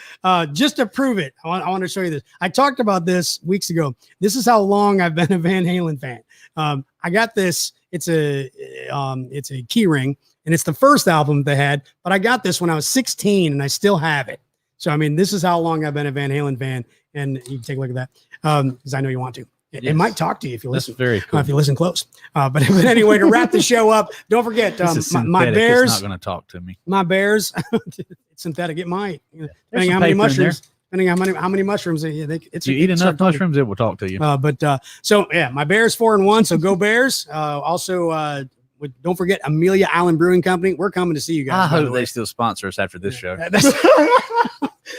Just to prove it, I want to show you this. I talked about this weeks ago. This is how long I've been a Van Halen fan. I got this. It's a key ring, and it's the first album they had. But I got this when I was 16, and I still have it. So I mean, this is how long I've been a Van Halen fan, and you can take a look at that because I know you want to. It might talk to you if you listen. That's very cool. If you listen close. But anyway, to wrap the show up, don't forget This is my synthetic. Bears. It's not going to talk to me. My Bears, it's synthetic. It might, depending some how many paper in mushrooms. Depending how many mushrooms. It's You eat enough mushrooms, it will talk to you. So yeah, my Bears 4-1. So go Bears. Also, don't forget Amelia Island Brewing Company. We're coming to see you guys. I by the hope way. they still sponsor us after this show.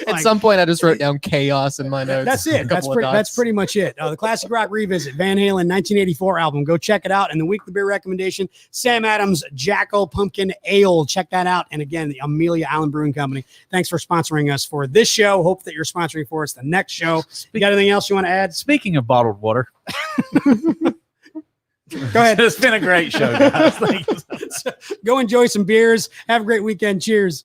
At some point, I just wrote down chaos in my notes. That's it. That's pretty much it. The Classic Rock Revisit, Van Halen 1984 album. Go check it out. And the weekly beer recommendation, Sam Adams Jackal Pumpkin Ale. Check that out. And again, the Amelia Island Brewing Company. Thanks for sponsoring us for this show. Hope that you're sponsoring for us the next show. You got anything else you want to add? Speaking of bottled water, Go ahead. it's been a great show, guys. Thank you. Go enjoy some beers. Have a great weekend. Cheers.